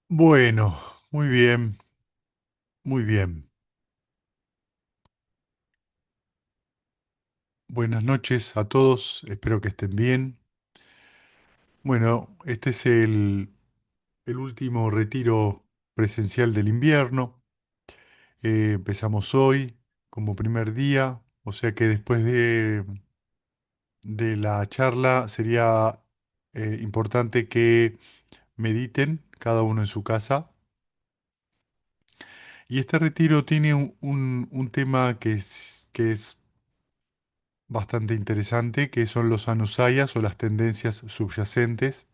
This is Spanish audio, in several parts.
Bueno, muy bien, muy bien. Buenas noches a todos, espero que estén bien. Bueno, este es el último retiro presencial del invierno. Empezamos hoy como primer día, o sea que después de la charla sería importante que mediten cada uno en su casa. Y este retiro tiene un tema que es bastante interesante, que son los anusayas o las tendencias subyacentes.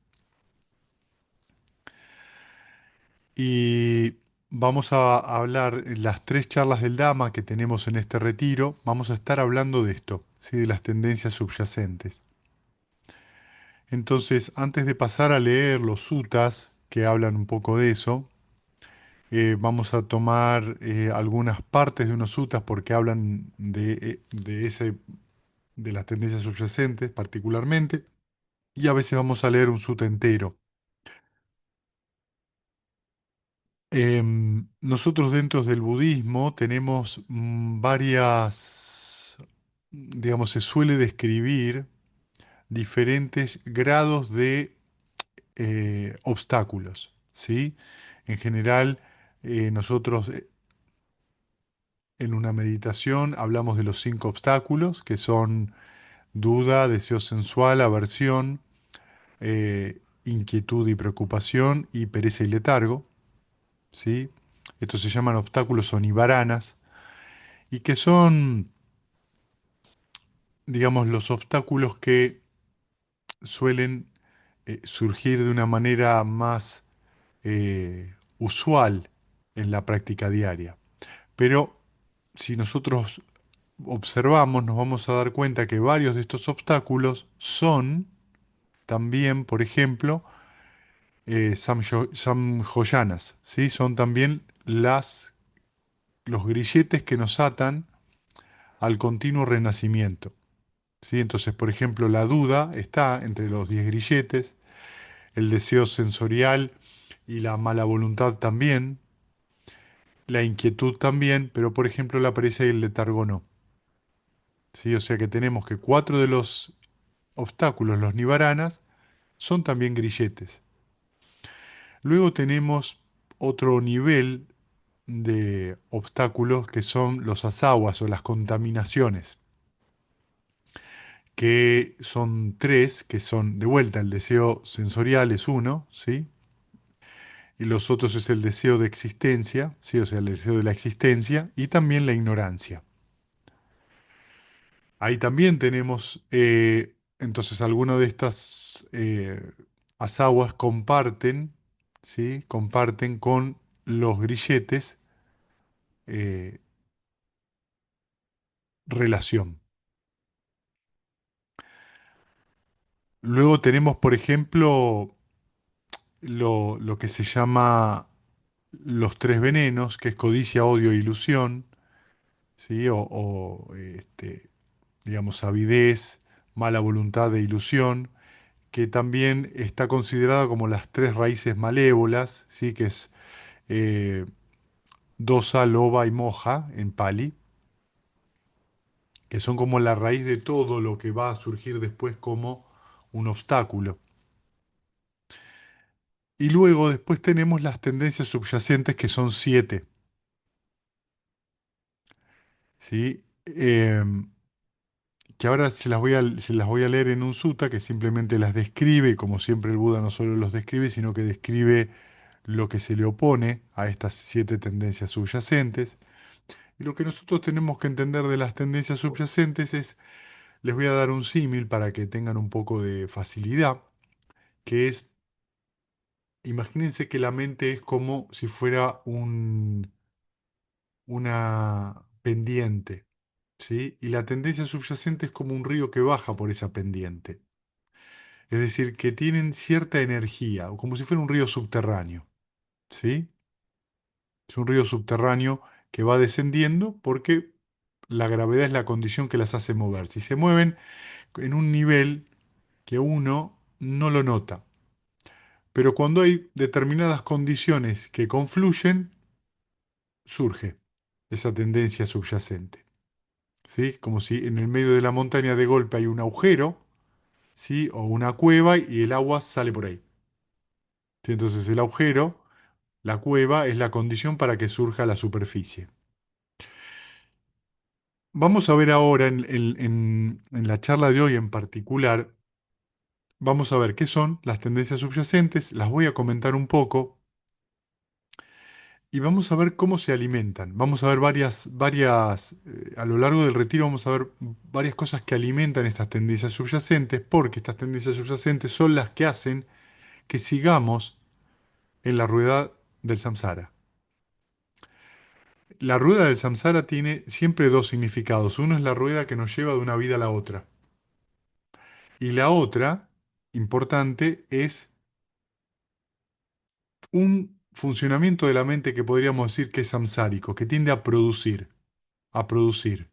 Y vamos a hablar en las tres charlas del Dhamma que tenemos en este retiro. Vamos a estar hablando de esto, ¿sí? De las tendencias subyacentes. Entonces, antes de pasar a leer los suttas que hablan un poco de eso, vamos a tomar algunas partes de unos suttas porque hablan de las tendencias subyacentes particularmente, y a veces vamos a leer un sutta entero. Nosotros dentro del budismo tenemos digamos, se suele describir diferentes grados de obstáculos, ¿sí? En general, nosotros en una meditación hablamos de los cinco obstáculos, que son duda, deseo sensual, aversión, inquietud y preocupación, y pereza y letargo, ¿sí? Estos se llaman obstáculos o nivaranas y que son, digamos, los obstáculos que suelen surgir de una manera más usual en la práctica diaria. Pero si nosotros observamos, nos vamos a dar cuenta que varios de estos obstáculos son también, por ejemplo, samjoyanas, ¿sí? Son también los grilletes que nos atan al continuo renacimiento. ¿Sí? Entonces, por ejemplo, la duda está entre los 10 grilletes, el deseo sensorial y la mala voluntad también, la inquietud también, pero por ejemplo la pereza y el letargo no. ¿Sí? O sea que tenemos que cuatro de los obstáculos, los nivaranas, son también grilletes. Luego tenemos otro nivel de obstáculos que son los asaguas o las contaminaciones, que son tres, que son de vuelta el deseo sensorial es uno, ¿sí? Y los otros es el deseo de existencia, ¿sí? O sea, el deseo de la existencia y también la ignorancia. Ahí también tenemos, entonces, algunas de estas asaguas comparten, ¿sí? Comparten con los grilletes eh, relación. Luego tenemos, por ejemplo, lo que se llama los tres venenos, que es codicia, odio e ilusión, ¿sí? Digamos, avidez, mala voluntad e ilusión, que también está considerada como las tres raíces malévolas, ¿sí? Que es dosa, loba y moja en Pali, que son como la raíz de todo lo que va a surgir después como un obstáculo. Y luego después tenemos las tendencias subyacentes, que son siete, ¿sí? Que ahora se las voy a leer en un sutta que simplemente las describe, y como siempre el Buda no solo los describe, sino que describe lo que se le opone a estas siete tendencias subyacentes. Y lo que nosotros tenemos que entender de las tendencias subyacentes es, les voy a dar un símil para que tengan un poco de facilidad, que es, imagínense que la mente es como si fuera una pendiente, ¿sí? Y la tendencia subyacente es como un río que baja por esa pendiente. Es decir, que tienen cierta energía, o como si fuera un río subterráneo, ¿sí? Es un río subterráneo que va descendiendo porque la gravedad es la condición que las hace mover. Si se mueven en un nivel que uno no lo nota, Pero cuando hay determinadas condiciones que confluyen, surge esa tendencia subyacente. ¿Sí? Como si en el medio de la montaña de golpe hay un agujero, ¿sí? O una cueva y el agua sale por ahí. ¿Sí? Entonces el agujero, la cueva, es la condición para que surja la superficie. Vamos a ver ahora en la charla de hoy en particular, vamos a ver qué son las tendencias subyacentes, las voy a comentar un poco y vamos a ver cómo se alimentan. Vamos a ver a lo largo del retiro vamos a ver varias cosas que alimentan estas tendencias subyacentes, porque estas tendencias subyacentes son las que hacen que sigamos en la rueda del samsara. La rueda del samsara tiene siempre dos significados. Uno es la rueda que nos lleva de una vida a la otra. Y la otra, importante, es un funcionamiento de la mente que podríamos decir que es samsárico, que tiende a producir, a producir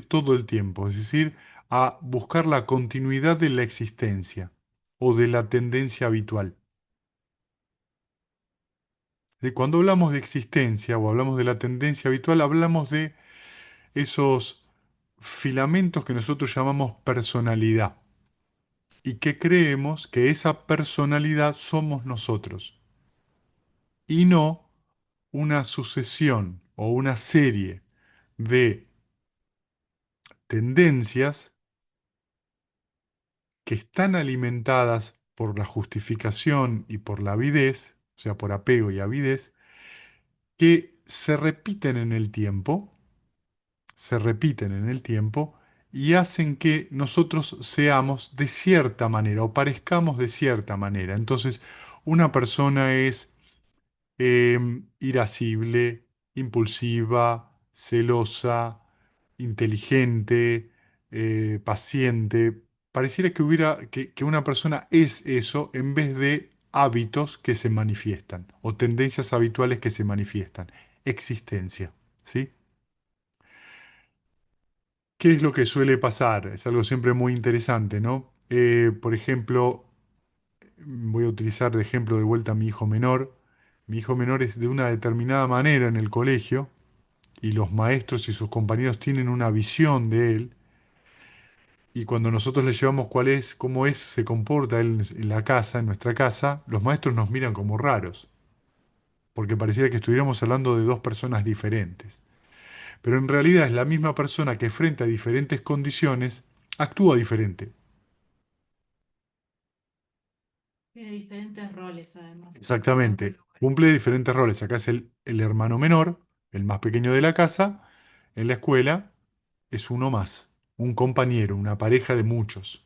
todo el tiempo, es decir, a buscar la continuidad de la existencia o de la tendencia habitual. Cuando hablamos de existencia o hablamos de la tendencia habitual, hablamos de esos filamentos que nosotros llamamos personalidad y que creemos que esa personalidad somos nosotros y no una sucesión o una serie de tendencias que están alimentadas por la justificación y por la avidez, o sea, por apego y avidez, que se repiten en el tiempo y hacen que nosotros seamos de cierta manera o parezcamos de cierta manera. Entonces, una persona es irascible, impulsiva, celosa, inteligente, paciente. Pareciera que una persona es eso en vez de hábitos que se manifiestan o tendencias habituales que se manifiestan. Existencia, ¿sí? ¿Qué es lo que suele pasar? Es algo siempre muy interesante, ¿no? Por ejemplo, voy a utilizar de ejemplo de vuelta a mi hijo menor. Mi hijo menor es de una determinada manera en el colegio y los maestros y sus compañeros tienen una visión de él, y cuando nosotros le llevamos cómo es, se comporta él en la casa, en nuestra casa, los maestros nos miran como raros, porque pareciera que estuviéramos hablando de dos personas diferentes. Pero en realidad es la misma persona que frente a diferentes condiciones actúa diferente. Tiene diferentes roles, además, en cada Exactamente, lugar. cumple diferentes roles. Acá es el hermano menor, el más pequeño de la casa, en la escuela es uno más, un compañero, una pareja de muchos.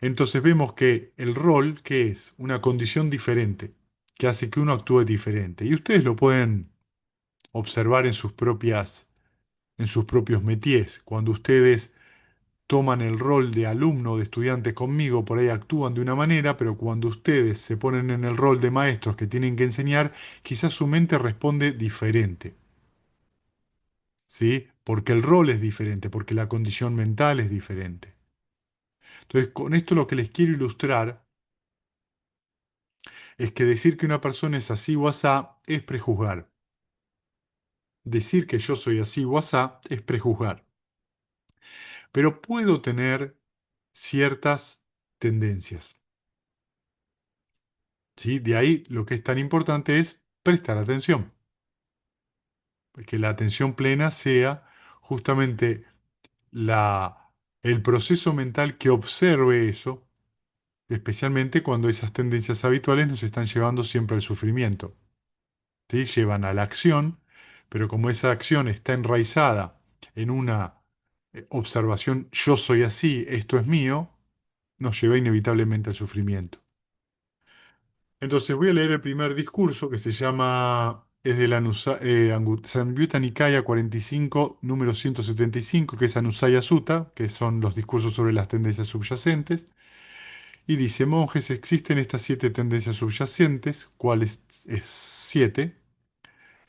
Entonces vemos que el rol, que es una condición diferente, que hace que uno actúe diferente. Y ustedes lo pueden observar en sus propios métiers. Cuando ustedes toman el rol de alumno o de estudiante conmigo, por ahí actúan de una manera, pero cuando ustedes se ponen en el rol de maestros que tienen que enseñar, quizás su mente responde diferente, ¿sí? Porque el rol es diferente, porque la condición mental es diferente. Entonces, con esto lo que les quiero ilustrar es que decir que una persona es así o asá es prejuzgar. Decir que yo soy así o asá es prejuzgar. Pero puedo tener ciertas tendencias, ¿sí? De ahí lo que es tan importante es prestar atención. Que la atención plena sea justamente la, el proceso mental que observe eso, especialmente cuando esas tendencias habituales nos están llevando siempre al sufrimiento. ¿Sí? Llevan a la acción, pero como esa acción está enraizada en una observación, yo soy así, esto es mío, nos lleva inevitablemente al sufrimiento. Entonces voy a leer el primer discurso que se llama, es de la Samyutta Nikaya 45, número 175, que es Anusaya Sutta, que son los discursos sobre las tendencias subyacentes. Y dice, monjes, existen estas 7 tendencias subyacentes. ¿Cuáles es 7?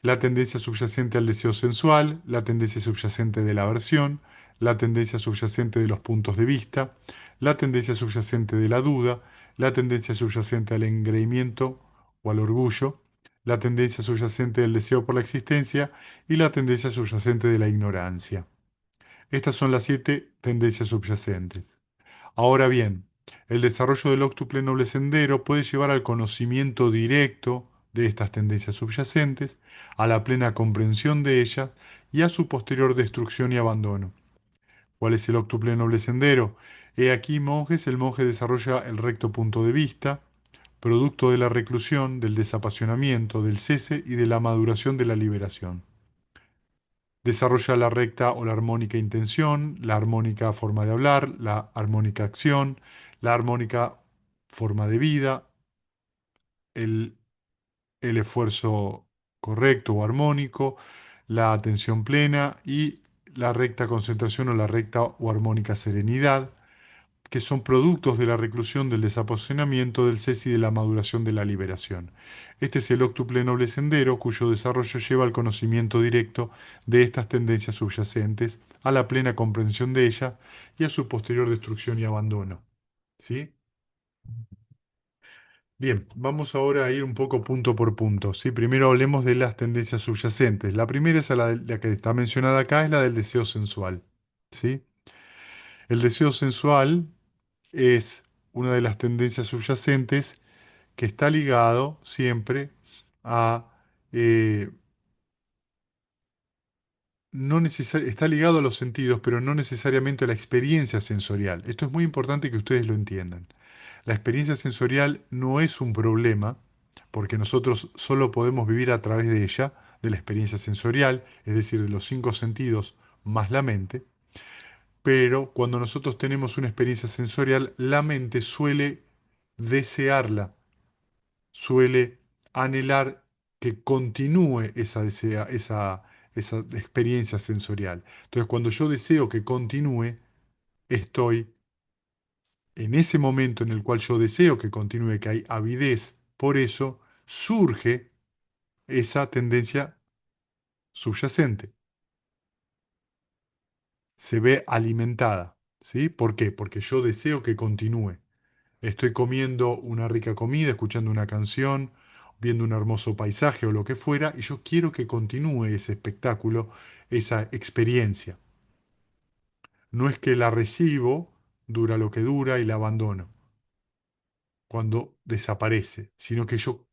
La tendencia subyacente al deseo sensual, la tendencia subyacente de la aversión, la tendencia subyacente de los puntos de vista, la tendencia subyacente de la duda, la tendencia subyacente al engreimiento o al orgullo, la tendencia subyacente del deseo por la existencia y la tendencia subyacente de la ignorancia. Estas son las 7 tendencias subyacentes. Ahora bien, el desarrollo del óctuple noble sendero puede llevar al conocimiento directo de estas tendencias subyacentes, a la plena comprensión de ellas y a su posterior destrucción y abandono. ¿Cuál es el óctuple noble sendero? He aquí, monjes, el monje desarrolla el recto punto de vista, producto de la reclusión, del desapasionamiento, del cese y de la maduración de la liberación. Desarrolla la recta o la armónica intención, la armónica forma de hablar, la armónica acción, la armónica forma de vida, el, el esfuerzo correcto o armónico, la atención plena y la recta concentración o la recta o armónica serenidad, que son productos de la reclusión, del desapasionamiento, del cese y de la maduración de la liberación. Este es el óctuple noble sendero, cuyo desarrollo lleva al conocimiento directo de estas tendencias subyacentes, a la plena comprensión de ellas y a su posterior destrucción y abandono. ¿Sí? Bien, vamos ahora a ir un poco punto por punto. ¿Sí? Primero hablemos de las tendencias subyacentes. La primera es la que está mencionada acá, es la del deseo sensual. ¿Sí? El deseo sensual es una de las tendencias subyacentes que está ligado siempre a, eh, está ligado a los sentidos, pero no necesariamente a la experiencia sensorial. Esto es muy importante que ustedes lo entiendan. La experiencia sensorial no es un problema, porque nosotros solo podemos vivir a través de ella, de la experiencia sensorial, es decir, de los 5 sentidos más la mente, pero cuando nosotros tenemos una experiencia sensorial, la mente suele desearla, suele anhelar que continúe esa experiencia sensorial. Entonces, cuando yo deseo que continúe, estoy en ese momento en el cual yo deseo que continúe, que hay avidez, por eso surge esa tendencia subyacente, se ve alimentada. ¿Sí? ¿Por qué? Porque yo deseo que continúe. Estoy comiendo una rica comida, escuchando una canción, viendo un hermoso paisaje o lo que fuera, y yo quiero que continúe ese espectáculo, esa experiencia. No es que la recibo, dura lo que dura y la abandono cuando desaparece, sino que yo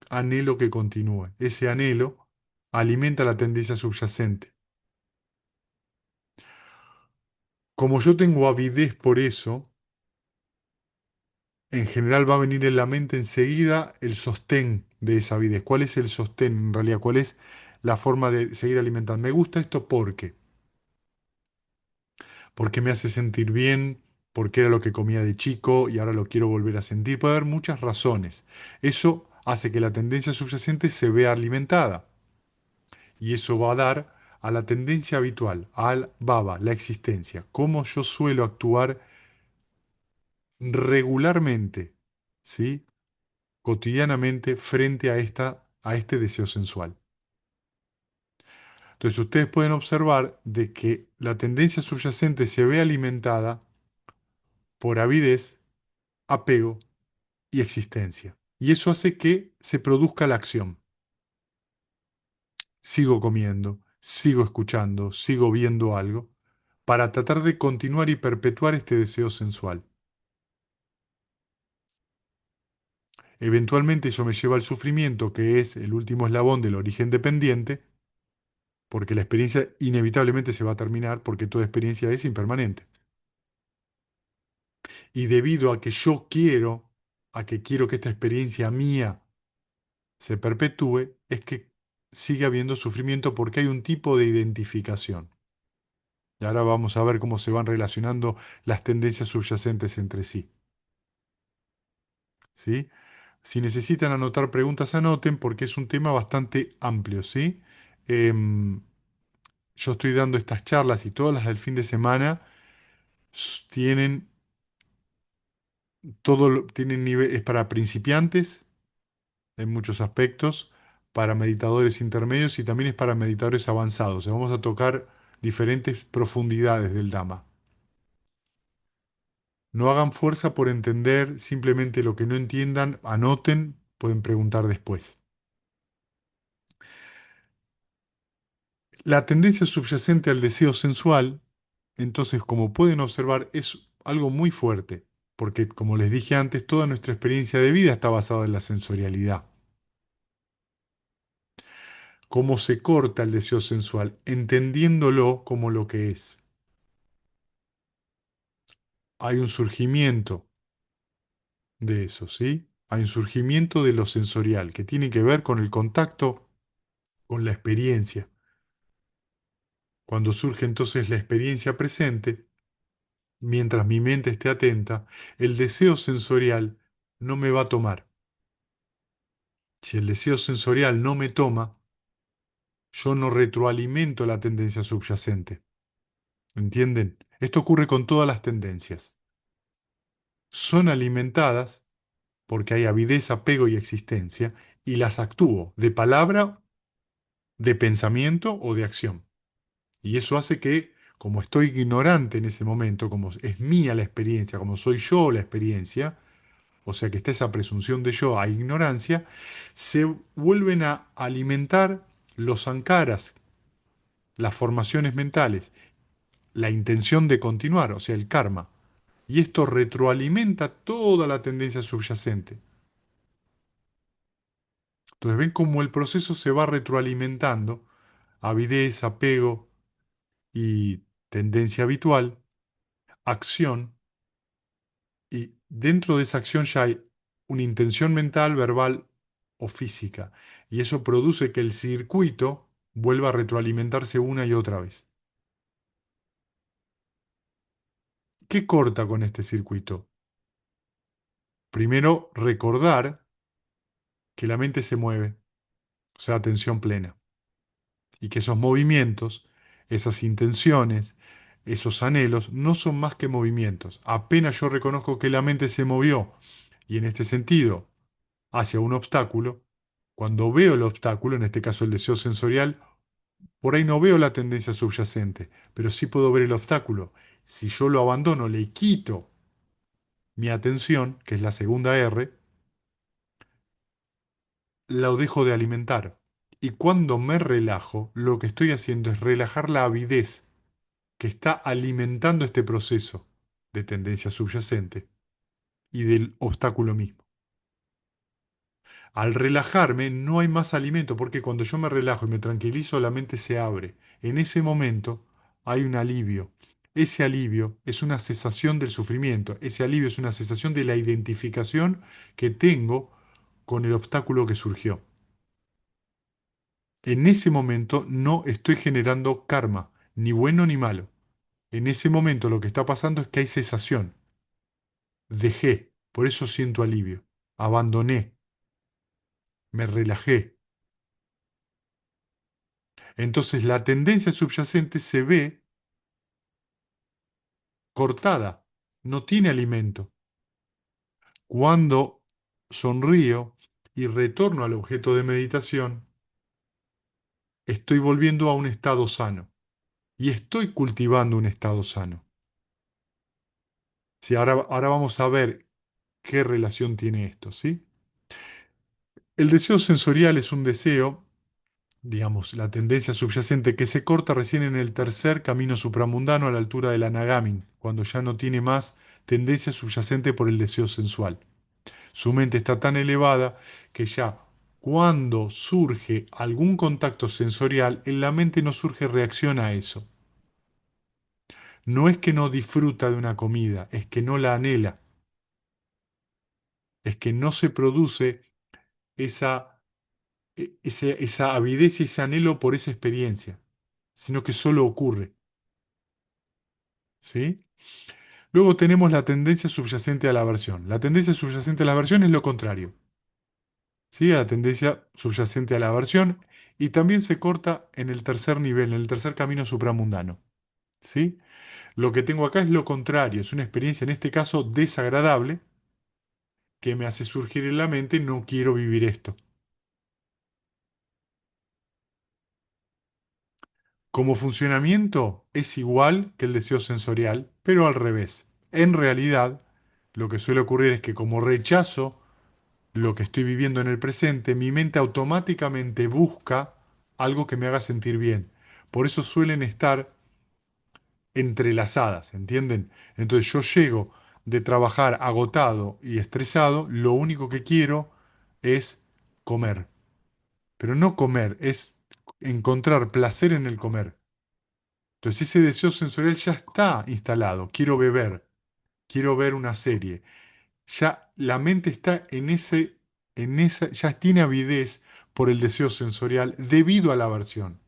anhelo que continúe. Ese anhelo alimenta la tendencia subyacente. Como yo tengo avidez por eso, en general va a venir en la mente enseguida el sostén de esa avidez. ¿Cuál es el sostén en realidad? ¿Cuál es la forma de seguir alimentando? Me gusta esto porque me hace sentir bien, porque era lo que comía de chico y ahora lo quiero volver a sentir. Puede haber muchas razones. Eso hace que la tendencia subyacente se vea alimentada y eso va a dar a la tendencia habitual, al baba, la existencia, cómo yo suelo actuar regularmente, ¿sí? Cotidianamente frente a este deseo sensual. Entonces ustedes pueden observar de que la tendencia subyacente se ve alimentada por avidez, apego y existencia. Y eso hace que se produzca la acción. Sigo comiendo, sigo escuchando, sigo viendo algo, para tratar de continuar y perpetuar este deseo sensual. Eventualmente eso me lleva al sufrimiento, que es el último eslabón del origen dependiente, porque la experiencia inevitablemente se va a terminar, porque toda experiencia es impermanente. Y debido a que yo quiero, a que quiero que esta experiencia mía se perpetúe, es que sigue habiendo sufrimiento porque hay un tipo de identificación. Y ahora vamos a ver cómo se van relacionando las tendencias subyacentes entre sí. ¿Sí? Si necesitan anotar preguntas, anoten porque es un tema bastante amplio, ¿sí? Em, yo estoy dando estas charlas y todas las del fin de semana tienen tienen nivel, es para principiantes en muchos aspectos, para meditadores intermedios y también es para meditadores avanzados. O sea, vamos a tocar diferentes profundidades del Dhamma. No hagan fuerza por entender, simplemente lo que no entiendan, anoten, pueden preguntar después. La tendencia subyacente al deseo sensual, entonces, como pueden observar, es algo muy fuerte, porque, como les dije antes, toda nuestra experiencia de vida está basada en la sensorialidad. ¿Cómo se corta el deseo sensual? Entendiéndolo como lo que es. Hay un surgimiento de eso, ¿sí? Hay un surgimiento de lo sensorial, que tiene que ver con el contacto con la experiencia. Cuando surge entonces la experiencia presente, mientras mi mente esté atenta, el deseo sensorial no me va a tomar. Si el deseo sensorial no me toma, yo no retroalimento la tendencia subyacente. ¿Entienden? Esto ocurre con todas las tendencias. Son alimentadas porque hay avidez, apego y existencia, y las actúo de palabra, de pensamiento o de acción. Y eso hace que, como estoy ignorante en ese momento, como es mía la experiencia, como soy yo la experiencia, o sea que está esa presunción de yo a ignorancia, se vuelven a alimentar los sankaras, las formaciones mentales, la intención de continuar, o sea, el karma. Y esto retroalimenta toda la tendencia subyacente. Entonces ven cómo el proceso se va retroalimentando, avidez, apego y tendencia habitual, acción, y dentro de esa acción ya hay una intención mental, verbal o física. Y eso produce que el circuito vuelva a retroalimentarse una y otra vez. ¿Qué corta con este circuito? Primero, recordar que la mente se mueve, o sea, atención plena. Y que esos movimientos, esas intenciones, esos anhelos, no son más que movimientos. Apenas yo reconozco que la mente se movió, y en este sentido, hacia un obstáculo, cuando veo el obstáculo, en este caso el deseo sensorial, por ahí no veo la tendencia subyacente, pero sí puedo ver el obstáculo. Si yo lo abandono, le quito mi atención, que es la segunda R, lo dejo de alimentar. Y cuando me relajo, lo que estoy haciendo es relajar la avidez que está alimentando este proceso de tendencia subyacente y del obstáculo mismo. Al relajarme no hay más alimento, porque cuando yo me relajo y me tranquilizo, la mente se abre. En ese momento hay un alivio. Ese alivio es una cesación del sufrimiento. Ese alivio es una cesación de la identificación que tengo con el obstáculo que surgió. En ese momento no estoy generando karma, ni bueno ni malo. En ese momento lo que está pasando es que hay cesación. Dejé, por eso siento alivio. Abandoné, me relajé. Entonces la tendencia subyacente se ve cortada, no tiene alimento. Cuando sonrío y retorno al objeto de meditación, estoy volviendo a un estado sano y estoy cultivando un estado sano. Sí, ahora vamos a ver qué relación tiene esto, ¿sí? El deseo sensorial es un deseo, digamos, la tendencia subyacente que se corta recién en el tercer camino supramundano a la altura del Anagamin, cuando ya no tiene más tendencia subyacente por el deseo sensual. Su mente está tan elevada que ya cuando surge algún contacto sensorial, en la mente no surge reacción a eso. No es que no disfruta de una comida, es que no la anhela, es que no se produce esa, esa avidez y ese anhelo por esa experiencia, sino que solo ocurre. ¿Sí? Luego tenemos la tendencia subyacente a la aversión. La tendencia subyacente a la aversión es lo contrario. ¿Sí? A la tendencia subyacente a la aversión y también se corta en el tercer nivel, en el tercer camino supramundano. ¿Sí? Lo que tengo acá es lo contrario, es una experiencia en este caso desagradable que me hace surgir en la mente, no quiero vivir esto. Como funcionamiento es igual que el deseo sensorial, pero al revés. En realidad, lo que suele ocurrir es que como rechazo lo que estoy viviendo en el presente, mi mente automáticamente busca algo que me haga sentir bien. Por eso suelen estar entrelazadas, ¿entienden? Entonces yo llego de trabajar agotado y estresado, lo único que quiero es comer. Pero no comer, es encontrar placer en el comer. Entonces ese deseo sensorial ya está instalado. Quiero ver una serie. Ya la mente está en esa, ya tiene avidez por el deseo sensorial debido a la aversión.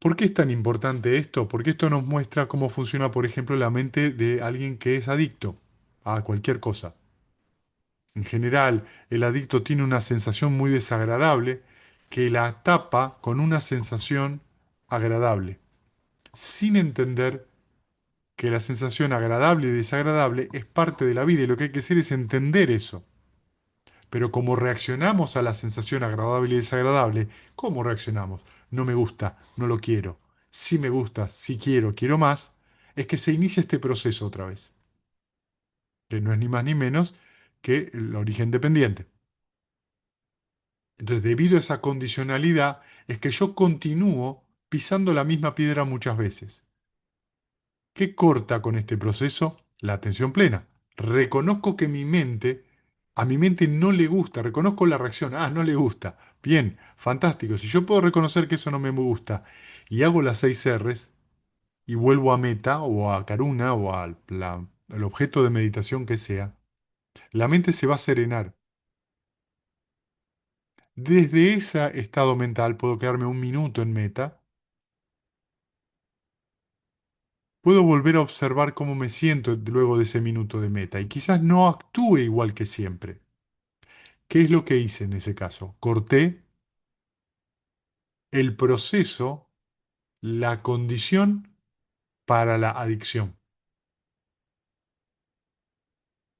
¿Por qué es tan importante esto? Porque esto nos muestra cómo funciona, por ejemplo, la mente de alguien que es adicto a cualquier cosa. En general, el adicto tiene una sensación muy desagradable que la tapa con una sensación agradable, sin entender que la sensación agradable y desagradable es parte de la vida y lo que hay que hacer es entender eso. Pero como reaccionamos a la sensación agradable y desagradable, ¿cómo reaccionamos? No me gusta, no lo quiero. Si me gusta, si quiero, quiero más, es que se inicia este proceso otra vez, que no es ni más ni menos que el origen dependiente. Entonces, debido a esa condicionalidad, es que yo continúo pisando la misma piedra muchas veces. ¿Qué corta con este proceso? La atención plena. Reconozco que a mi mente no le gusta, reconozco la reacción, no le gusta. Bien, fantástico. Si yo puedo reconocer que eso no me gusta y hago las 6 R's y vuelvo a meta o a Karuna o al objeto de meditación que sea, la mente se va a serenar. Desde ese estado mental puedo quedarme un minuto en meta. Puedo volver a observar cómo me siento luego de ese minuto de meta y quizás no actúe igual que siempre. ¿Qué es lo que hice en ese caso? Corté el proceso, la condición para la adicción.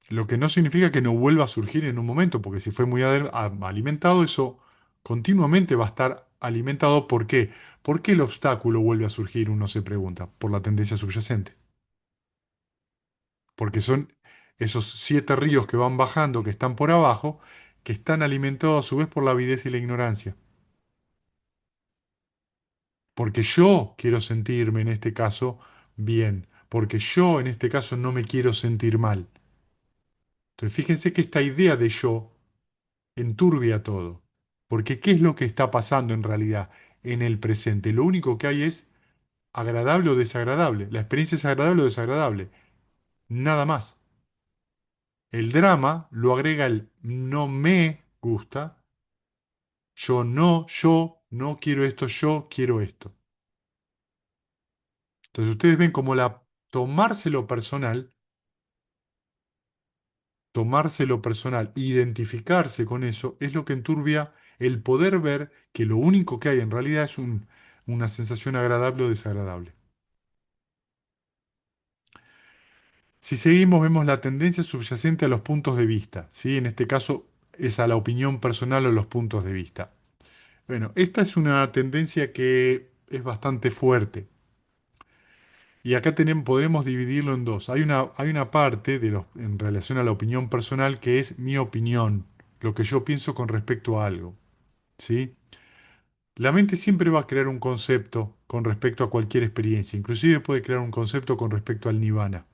Lo que no significa que no vuelva a surgir en un momento, porque si fue muy alimentado, eso continuamente va a estar alimentado. ¿Por qué? ¿Por qué el obstáculo vuelve a surgir? Uno se pregunta, por la tendencia subyacente. Porque son esos 7 ríos que van bajando, que están por abajo, que están alimentados a su vez por la avidez y la ignorancia. Porque yo quiero sentirme en este caso bien, porque yo en este caso no me quiero sentir mal. Entonces fíjense que esta idea de yo enturbia todo. Porque ¿qué es lo que está pasando en realidad en el presente? Lo único que hay es agradable o desagradable. La experiencia es agradable o desagradable. Nada más. El drama lo agrega el no me gusta, yo no quiero esto, yo quiero esto. Entonces ustedes ven como tomárselo personal, identificarse con eso, es lo que enturbia el poder ver que lo único que hay en realidad es una sensación agradable o desagradable. Si seguimos, vemos la tendencia subyacente a los puntos de vista, ¿sí? En este caso es a la opinión personal o los puntos de vista. Bueno, esta es una tendencia que es bastante fuerte. Y acá podremos dividirlo en dos. Hay una parte en relación a la opinión personal que es mi opinión, lo que yo pienso con respecto a algo. ¿Sí? La mente siempre va a crear un concepto con respecto a cualquier experiencia, inclusive puede crear un concepto con respecto al nirvana.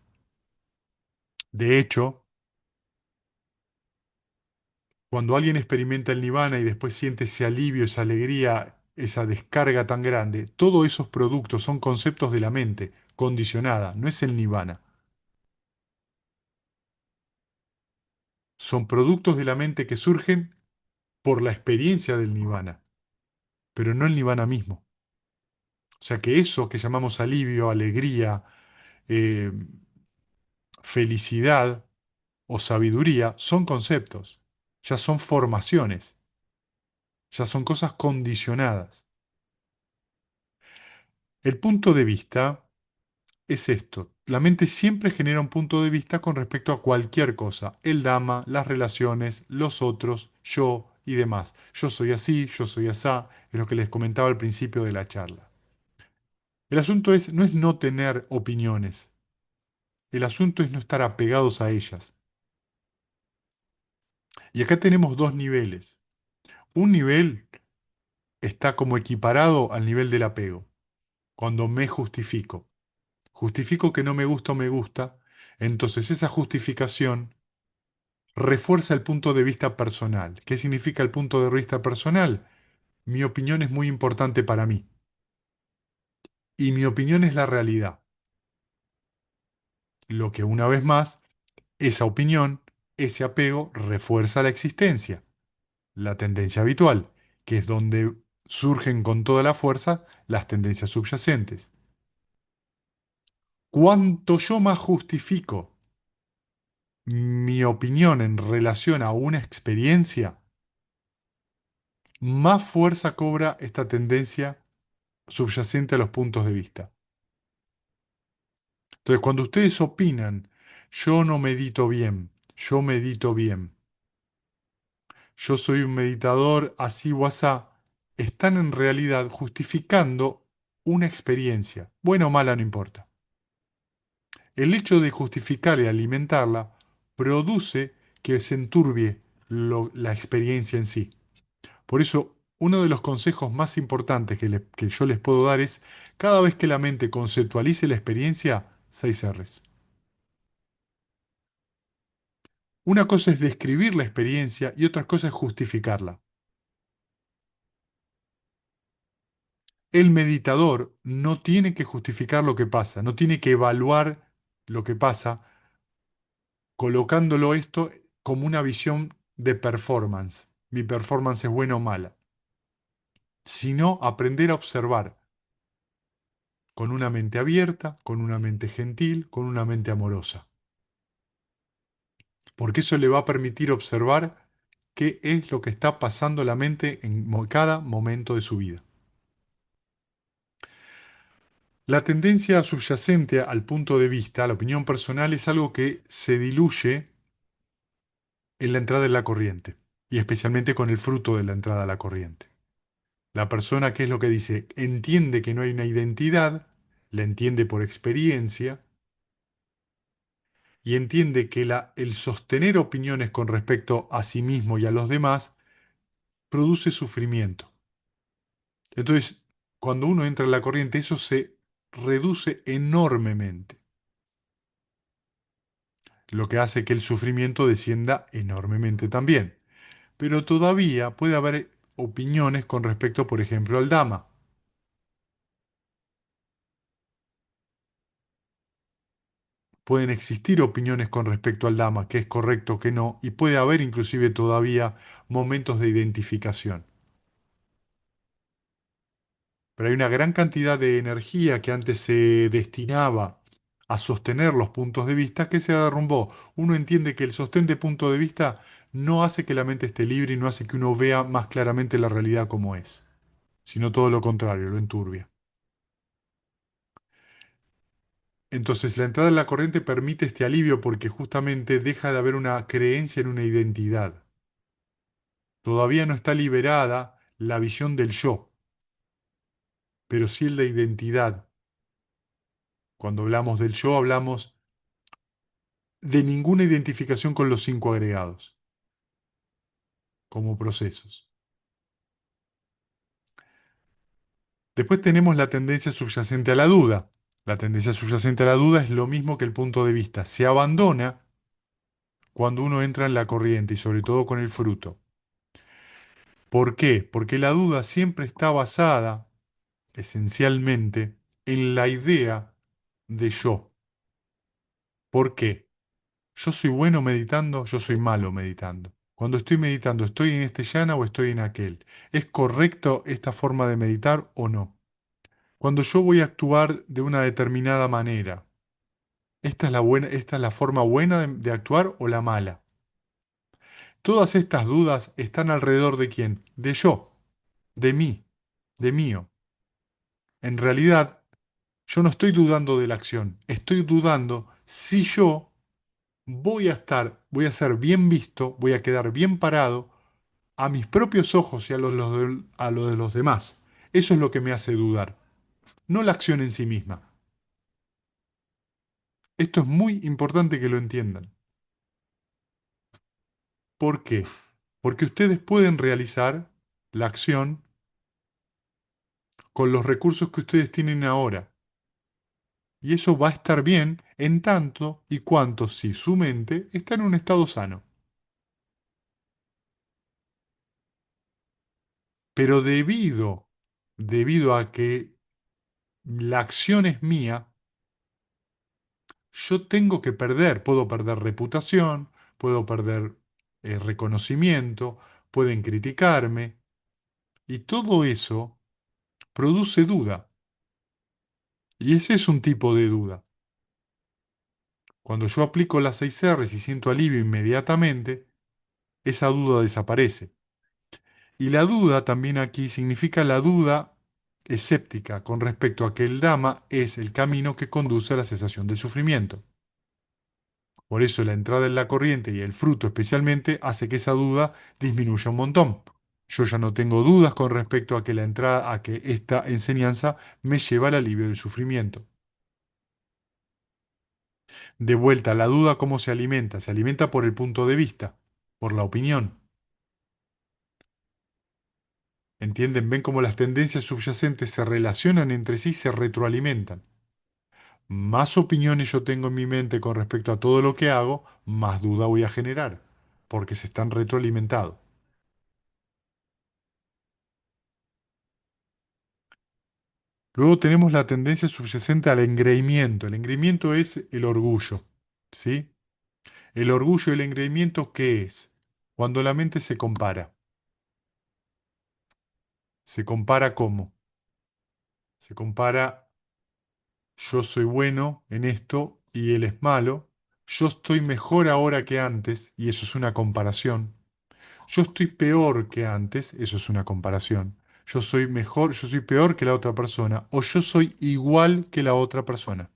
De hecho, cuando alguien experimenta el nirvana y después siente ese alivio, esa alegría, esa descarga tan grande, todos esos productos son conceptos de la mente, condicionada, no es el nirvana. Son productos de la mente que surgen por la experiencia del nirvana, pero no el nirvana mismo. O sea que eso que llamamos alivio, alegría, eh, felicidad o sabiduría son conceptos, ya son formaciones, ya son cosas condicionadas. El punto de vista es esto. La mente siempre genera un punto de vista con respecto a cualquier cosa. El Dhamma, las relaciones, los otros, yo y demás. Yo soy así, yo soy asá, es lo que les comentaba al principio de la charla. El asunto no es no tener opiniones, el asunto es no estar apegados a ellas. Y acá tenemos dos niveles. Un nivel está como equiparado al nivel del apego, cuando me justifico. Justifico que no me gusta o me gusta, entonces esa justificación refuerza el punto de vista personal. ¿Qué significa el punto de vista personal? Mi opinión es muy importante para mí y mi opinión es la realidad. Lo que una vez más, esa opinión, ese apego refuerza la existencia, la tendencia habitual, que es donde surgen con toda la fuerza las tendencias subyacentes. Cuanto yo más justifico mi opinión en relación a una experiencia, más fuerza cobra esta tendencia subyacente a los puntos de vista. Entonces, cuando ustedes opinan, yo no medito bien, yo medito bien, yo soy un meditador así o asá, están en realidad justificando una experiencia, buena o mala, no importa. El hecho de justificar y alimentarla produce que se enturbie la experiencia en sí. Por eso, uno de los consejos más importantes que yo les puedo dar es, cada vez que la mente conceptualice la experiencia, 6 R's. Una cosa es describir la experiencia y otra cosa es justificarla. El meditador no tiene que justificar lo que pasa, no tiene que evaluar lo que pasa, colocándolo esto como una visión de performance. Mi performance es buena o mala, sino aprender a observar con una mente abierta, con una mente gentil, con una mente amorosa. Porque eso le va a permitir observar qué es lo que está pasando la mente en cada momento de su vida. La tendencia subyacente al punto de vista, a la opinión personal, es algo que se diluye en la entrada en la corriente, y especialmente con el fruto de la entrada a la corriente. La persona, ¿qué es lo que dice? Entiende que no hay una identidad, la entiende por experiencia, y entiende que el sostener opiniones con respecto a sí mismo y a los demás produce sufrimiento. Entonces, cuando uno entra en la corriente, eso se reduce enormemente, lo que hace que el sufrimiento descienda enormemente también. Pero todavía puede haber opiniones con respecto, por ejemplo, al Dhamma. Pueden existir opiniones con respecto al Dhamma, que es correcto, que no, y puede haber inclusive todavía momentos de identificación. Pero hay una gran cantidad de energía que antes se destinaba a sostener los puntos de vista que se derrumbó. Uno entiende que el sostén de punto de vista no hace que la mente esté libre y no hace que uno vea más claramente la realidad como es, sino todo lo contrario, lo enturbia. Entonces, la entrada en la corriente permite este alivio porque justamente deja de haber una creencia en una identidad. Todavía no está liberada la visión del yo, pero sí el de identidad. Cuando hablamos del yo, hablamos de ninguna identificación con los 5 agregados como procesos. Después tenemos la tendencia subyacente a la duda. La tendencia subyacente a la duda es lo mismo que el punto de vista. Se abandona cuando uno entra en la corriente y sobre todo con el fruto. ¿Por qué? Porque la duda siempre está basada, esencialmente, en la idea de yo. ¿Por qué? Yo soy bueno meditando, yo soy malo meditando. Cuando estoy meditando, ¿estoy en este yana o estoy en aquel? ¿Es correcto esta forma de meditar o no? Cuando yo voy a actuar de una determinada manera, ¿esta es la forma buena de actuar o la mala? Todas estas dudas están alrededor de quién? De yo, de mí, de mío. En realidad, yo no estoy dudando de la acción, estoy dudando si yo voy a ser bien visto, voy a quedar bien parado a mis propios ojos y a los de los demás. Eso es lo que me hace dudar, no la acción en sí misma. Esto es muy importante que lo entiendan. ¿Por qué? Porque ustedes pueden realizar la acción con los recursos que ustedes tienen ahora. Y eso va a estar bien en tanto y cuanto si su mente está en un estado sano. Pero debido a que la acción es mía, yo tengo que perder. Puedo perder reputación, puedo perder reconocimiento, pueden criticarme. Y todo eso produce duda. Y ese es un tipo de duda. Cuando yo aplico las 6 R's y siento alivio inmediatamente, esa duda desaparece. Y la duda también aquí significa la duda escéptica con respecto a que el Dhamma es el camino que conduce a la cesación del sufrimiento. Por eso la entrada en la corriente y el fruto especialmente hace que esa duda disminuya un montón. Yo ya no tengo dudas con respecto a que la entrada, a que esta enseñanza me lleva al alivio del sufrimiento. De vuelta, la duda cómo se alimenta. Se alimenta por el punto de vista, por la opinión. ¿Entienden? ¿Ven cómo las tendencias subyacentes se relacionan entre sí y se retroalimentan? Más opiniones yo tengo en mi mente con respecto a todo lo que hago, más duda voy a generar, porque se están retroalimentados. Luego tenemos la tendencia subyacente al engreimiento. El engreimiento es el orgullo, ¿sí? El orgullo y el engreimiento, ¿qué es? Cuando la mente se compara. ¿Se compara cómo? Se compara, yo soy bueno en esto y él es malo. Yo estoy mejor ahora que antes, y eso es una comparación. Yo estoy peor que antes, eso es una comparación. Yo soy mejor, yo soy peor que la otra persona, o yo soy igual que la otra persona.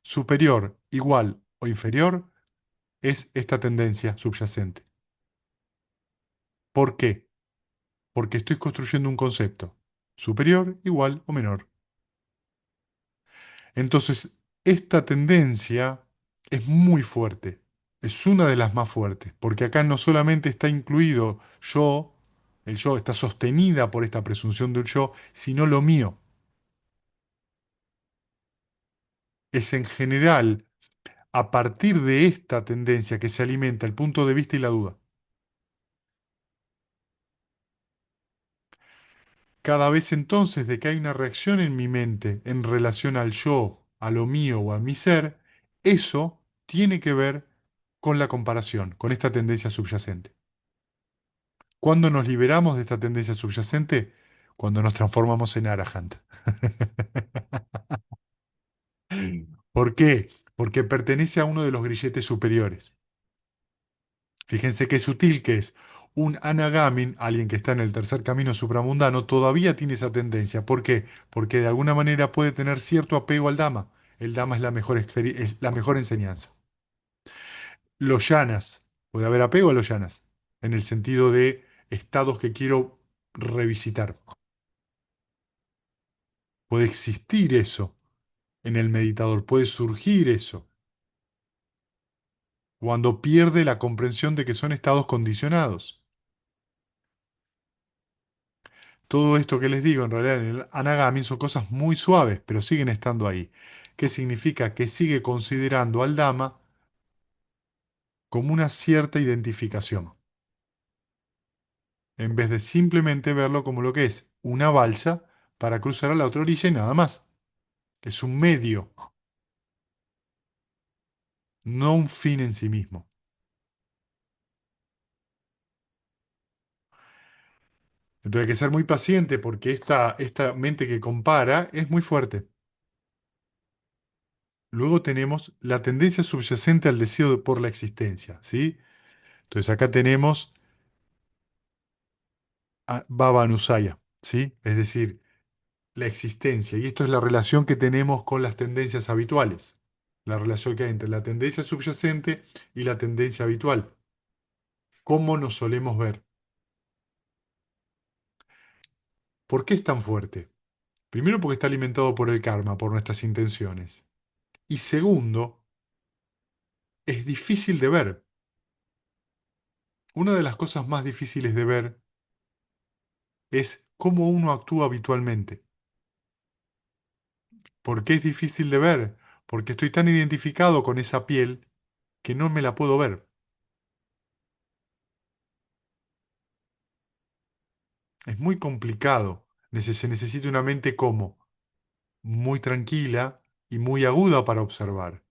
Superior, igual o inferior es esta tendencia subyacente. ¿Por qué? Porque estoy construyendo un concepto. Superior, igual o menor. Entonces, esta tendencia es muy fuerte. Es una de las más fuertes, porque acá no solamente está incluido yo, el yo está sostenida por esta presunción del yo, sino lo mío. Es en general a partir de esta tendencia que se alimenta el punto de vista y la duda. Cada vez entonces de que hay una reacción en mi mente en relación al yo, a lo mío o a mi ser, eso tiene que ver con la comparación, con esta tendencia subyacente. ¿Cuándo nos liberamos de esta tendencia subyacente? Cuando nos transformamos en Arahant. ¿Por qué? Porque pertenece a uno de los grilletes superiores. Fíjense qué sutil que es. Un Anagamin, alguien que está en el tercer camino supramundano, todavía tiene esa tendencia. ¿Por qué? Porque de alguna manera puede tener cierto apego al Dhamma. El Dhamma es es la mejor enseñanza. Los yanas, puede haber apego a los yanas, en el sentido de estados que quiero revisitar. Puede existir eso en el meditador, puede surgir eso cuando pierde la comprensión de que son estados condicionados. Todo esto que les digo, en realidad en el Anagami son cosas muy suaves, pero siguen estando ahí. ¿Qué significa? Que sigue considerando al Dhamma como una cierta identificación, en vez de simplemente verlo como lo que es, una balsa para cruzar a la otra orilla y nada más. Es un medio, no un fin en sí mismo. Entonces hay que ser muy paciente porque esta mente que compara es muy fuerte. Luego tenemos la tendencia subyacente al por la existencia, ¿sí? Entonces acá tenemos a Baba Anusaya, ¿sí? Es decir, la existencia. Y esto es la relación que tenemos con las tendencias habituales. La relación que hay entre la tendencia subyacente y la tendencia habitual. ¿Cómo nos solemos ver? ¿Por qué es tan fuerte? Primero porque está alimentado por el karma, por nuestras intenciones. Y segundo, es difícil de ver. Una de las cosas más difíciles de ver es cómo uno actúa habitualmente. ¿Por qué es difícil de ver? Porque estoy tan identificado con esa piel que no me la puedo ver. Es muy complicado. Se necesita una mente como muy tranquila y muy aguda para observar.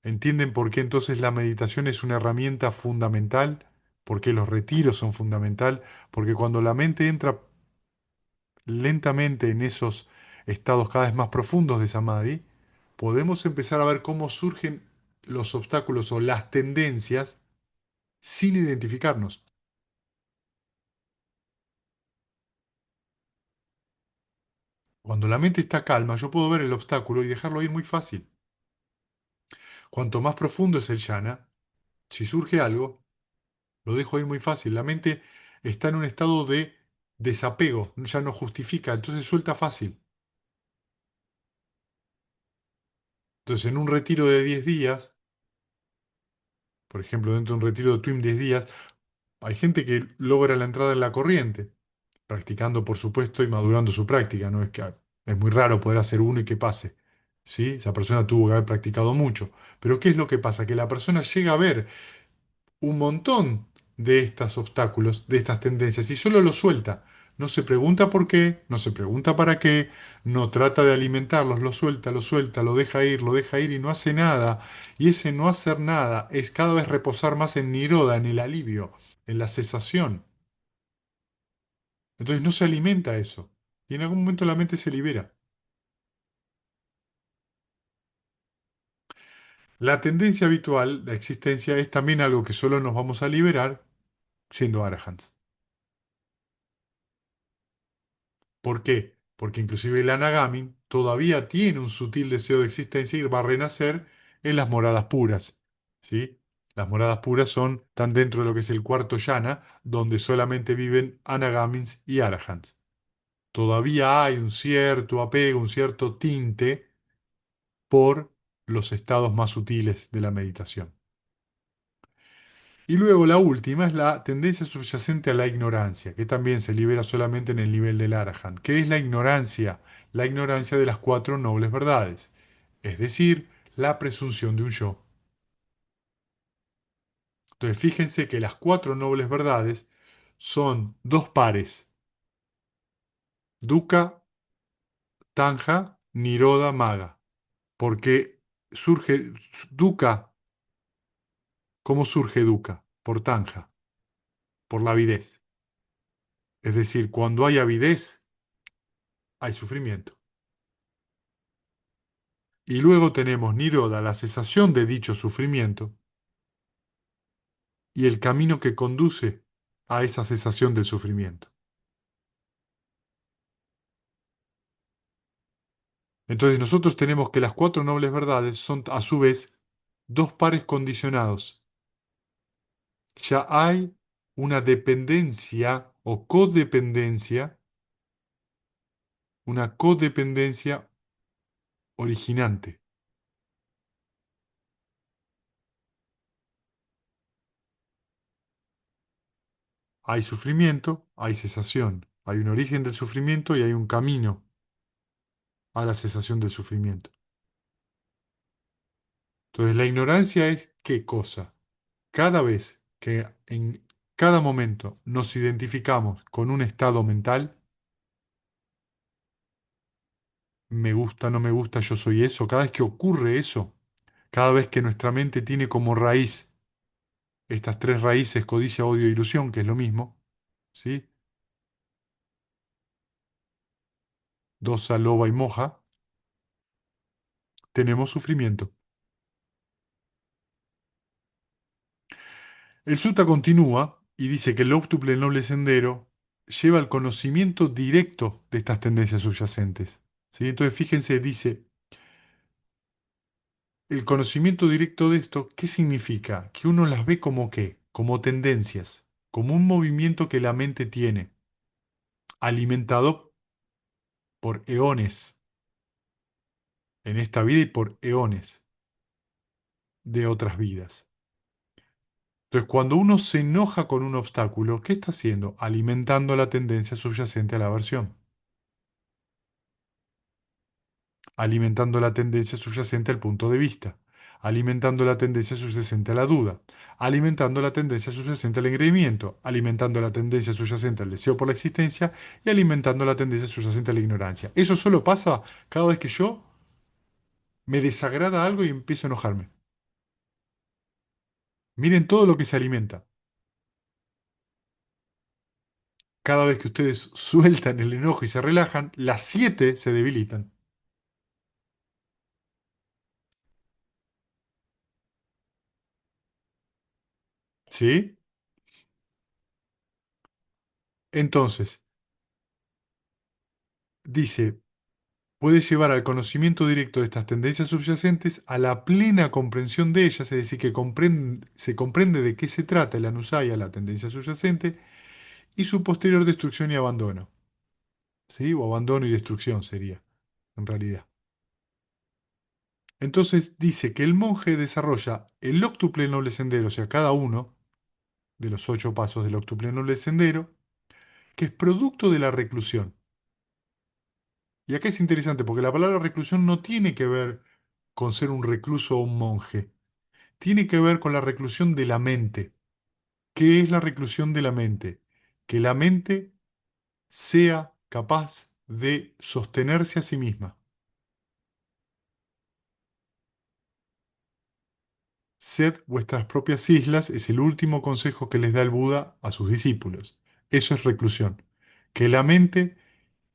¿Entienden por qué entonces la meditación es una herramienta fundamental? ¿Por qué los retiros son fundamental? Porque cuando la mente entra lentamente en esos estados cada vez más profundos de samadhi, podemos empezar a ver cómo surgen los obstáculos o las tendencias sin identificarnos. Cuando la mente está calma, yo puedo ver el obstáculo y dejarlo ir muy fácil. Cuanto más profundo es el jhana, si surge algo, lo dejo ir muy fácil. La mente está en un estado de desapego, ya no justifica, entonces suelta fácil. Entonces, en un retiro de 10 días, por ejemplo, dentro de un retiro de Twin 10 días, hay gente que logra la entrada en la corriente, practicando, por supuesto, y madurando su práctica. No es que es muy raro poder hacer uno y que pase. ¿Sí? Esa persona tuvo que haber practicado mucho. Pero ¿qué es lo que pasa? Que la persona llega a ver un montón de estos obstáculos, de estas tendencias, y solo lo suelta. No se pregunta por qué, no se pregunta para qué, no trata de alimentarlos, lo suelta, lo deja ir y no hace nada. Y ese no hacer nada es cada vez reposar más en niroda, en el alivio, en la cesación. Entonces no se alimenta eso. Y en algún momento la mente se libera. La tendencia habitual, la existencia, es también algo que solo nos vamos a liberar siendo arahants. ¿Por qué? Porque inclusive el Anagami todavía tiene un sutil deseo de existencia y va a renacer en las moradas puras. ¿Sí? Las moradas puras están dentro de lo que es el cuarto yana, donde solamente viven Anagamis y Arahants. Todavía hay un cierto apego, un cierto tinte por los estados más sutiles de la meditación. Y luego la última es la tendencia subyacente a la ignorancia, que también se libera solamente en el nivel del Arahant. ¿Qué es la ignorancia? La ignorancia de las cuatro nobles verdades, es decir, la presunción de un yo. Entonces fíjense que las cuatro nobles verdades son dos pares, dukkha, tanja, nirodha, maga. Porque surge dukkha, ¿cómo surge dukkha? Por tanja, por la avidez. Es decir, cuando hay avidez, hay sufrimiento. Y luego tenemos Niroda, la cesación de dicho sufrimiento, y el camino que conduce a esa cesación del sufrimiento. Entonces nosotros tenemos que las cuatro nobles verdades son a su vez dos pares condicionados. Ya hay una dependencia o codependencia, una codependencia originante. Hay sufrimiento, hay cesación. Hay un origen del sufrimiento y hay un camino a la cesación del sufrimiento. Entonces, la ignorancia es ¿qué cosa? Cada vez que en cada momento nos identificamos con un estado mental, me gusta, no me gusta, yo soy eso, cada vez que ocurre eso, cada vez que nuestra mente tiene como raíz estas tres raíces, codicia, odio e ilusión, que es lo mismo, ¿sí? Dosa, loba y moja, tenemos sufrimiento. El sutta continúa y dice que el óptuple noble sendero lleva al conocimiento directo de estas tendencias subyacentes. ¿Sí? Entonces, fíjense, dice, el conocimiento directo de esto, ¿qué significa? Que uno las ve como qué, como tendencias, como un movimiento que la mente tiene, alimentado. por eones, en esta vida y por eones de otras vidas. Entonces, cuando uno se enoja con un obstáculo, ¿qué está haciendo? Alimentando la tendencia subyacente a la aversión, alimentando la tendencia subyacente al punto de vista, alimentando la tendencia subyacente a la duda, alimentando la tendencia subyacente al engreimiento, alimentando la tendencia subyacente al deseo por la existencia y alimentando la tendencia subyacente a la ignorancia. Eso solo pasa cada vez que yo me desagrada algo y empiezo a enojarme. Miren todo lo que se alimenta. Cada vez que ustedes sueltan el enojo y se relajan, las 7 se debilitan. ¿Sí? Entonces, dice, puede llevar al conocimiento directo de estas tendencias subyacentes a la plena comprensión de ellas, es decir, que se comprende de qué se trata el anusaya, la tendencia subyacente, y su posterior destrucción y abandono. ¿Sí? O abandono y destrucción sería, en realidad. Entonces dice que el monje desarrolla el octuple noble sendero, o sea, cada uno de los 8 pasos del octuple noble sendero, que es producto de la reclusión. Y acá es interesante porque la palabra reclusión no tiene que ver con ser un recluso o un monje, tiene que ver con la reclusión de la mente. ¿Qué es la reclusión de la mente? Que la mente sea capaz de sostenerse a sí misma. Sed vuestras propias islas es el último consejo que les da el Buda a sus discípulos. Eso es reclusión. Que la mente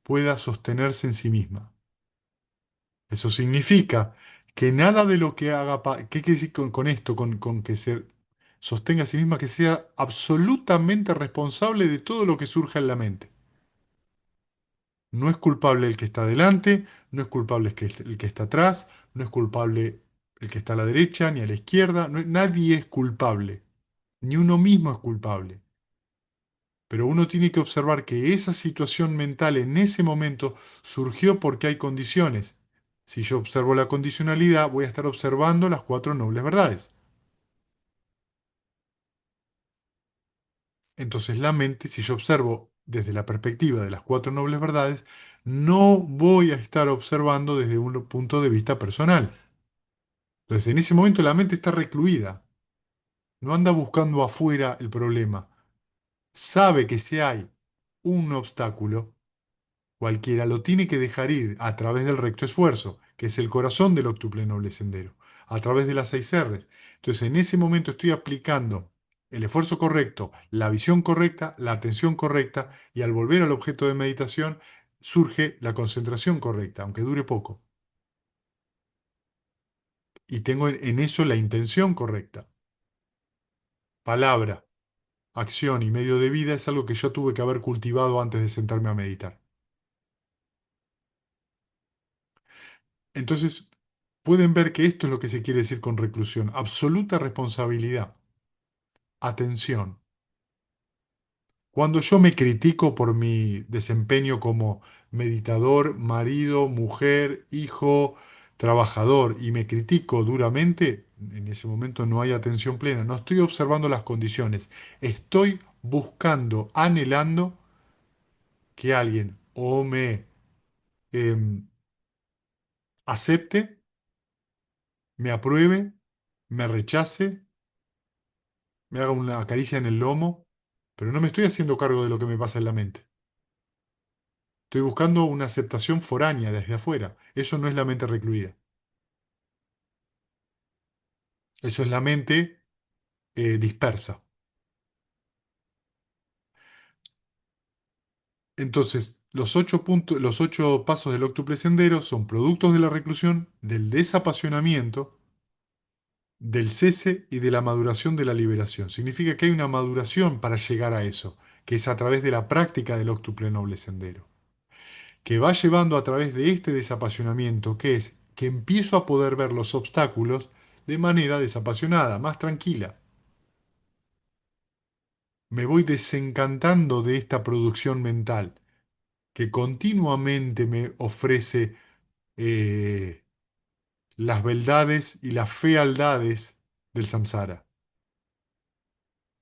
pueda sostenerse en sí misma. Eso significa que nada de lo que haga, ¿qué quiere decir con esto? Con que se sostenga a sí misma, que sea absolutamente responsable de todo lo que surja en la mente. No es culpable el que está delante, no es culpable el que está atrás, no es culpable el que está a la derecha ni a la izquierda, nadie es culpable, ni uno mismo es culpable. Pero uno tiene que observar que esa situación mental en ese momento surgió porque hay condiciones. Si yo observo la condicionalidad, voy a estar observando las 4 nobles verdades. Entonces la mente, si yo observo desde la perspectiva de las 4 nobles verdades, no voy a estar observando desde un punto de vista personal. Entonces en ese momento la mente está recluida, no anda buscando afuera el problema. Sabe que si hay un obstáculo, cualquiera lo tiene que dejar ir a través del recto esfuerzo, que es el corazón del octuple noble sendero, a través de las 6 R's. Entonces, en ese momento estoy aplicando el esfuerzo correcto, la visión correcta, la atención correcta, y al volver al objeto de meditación surge la concentración correcta, aunque dure poco. Y tengo en eso la intención correcta. Palabra, acción y medio de vida es algo que yo tuve que haber cultivado antes de sentarme a meditar. Entonces, pueden ver que esto es lo que se quiere decir con reclusión. Absoluta responsabilidad. Atención. Cuando yo me critico por mi desempeño como meditador, marido, mujer, hijo, trabajador, y me critico duramente, en ese momento no hay atención plena. No estoy observando las condiciones. Estoy buscando, anhelando que alguien o me em, acepte, me apruebe, me rechace, me haga una caricia en el lomo, pero no me estoy haciendo cargo de lo que me pasa en la mente. Estoy buscando una aceptación foránea desde afuera. Eso no es la mente recluida. Eso es la mente dispersa. Entonces, los 8 pasos del octuple sendero son productos de la reclusión, del desapasionamiento, del cese y de la maduración de la liberación. Significa que hay una maduración para llegar a eso, que es a través de la práctica del octuple noble sendero, que va llevando a través de este desapasionamiento, que es que empiezo a poder ver los obstáculos de manera desapasionada, más tranquila. Me voy desencantando de esta producción mental, que continuamente me ofrece eh, las beldades y las fealdades del samsara.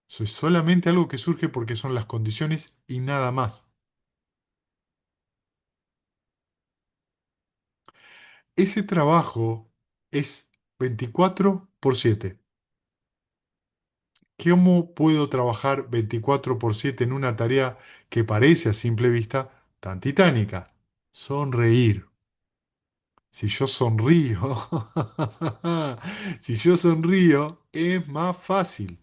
Eso es solamente algo que surge porque son las condiciones y nada más. Ese trabajo es 24/7. ¿Cómo puedo trabajar 24/7 en una tarea que parece a simple vista tan titánica? Sonreír. Si yo sonrío, si yo sonrío, es más fácil.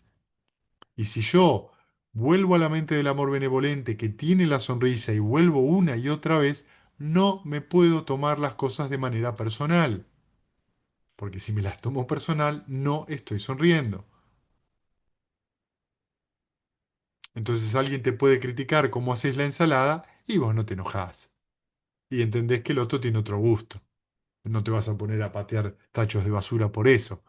Y si yo vuelvo a la mente del amor benevolente que tiene la sonrisa y vuelvo una y otra vez, no me puedo tomar las cosas de manera personal. Porque si me las tomo personal, no estoy sonriendo. Entonces alguien te puede criticar cómo haces la ensalada y vos no te enojás. Y entendés que el otro tiene otro gusto. No te vas a poner a patear tachos de basura por eso.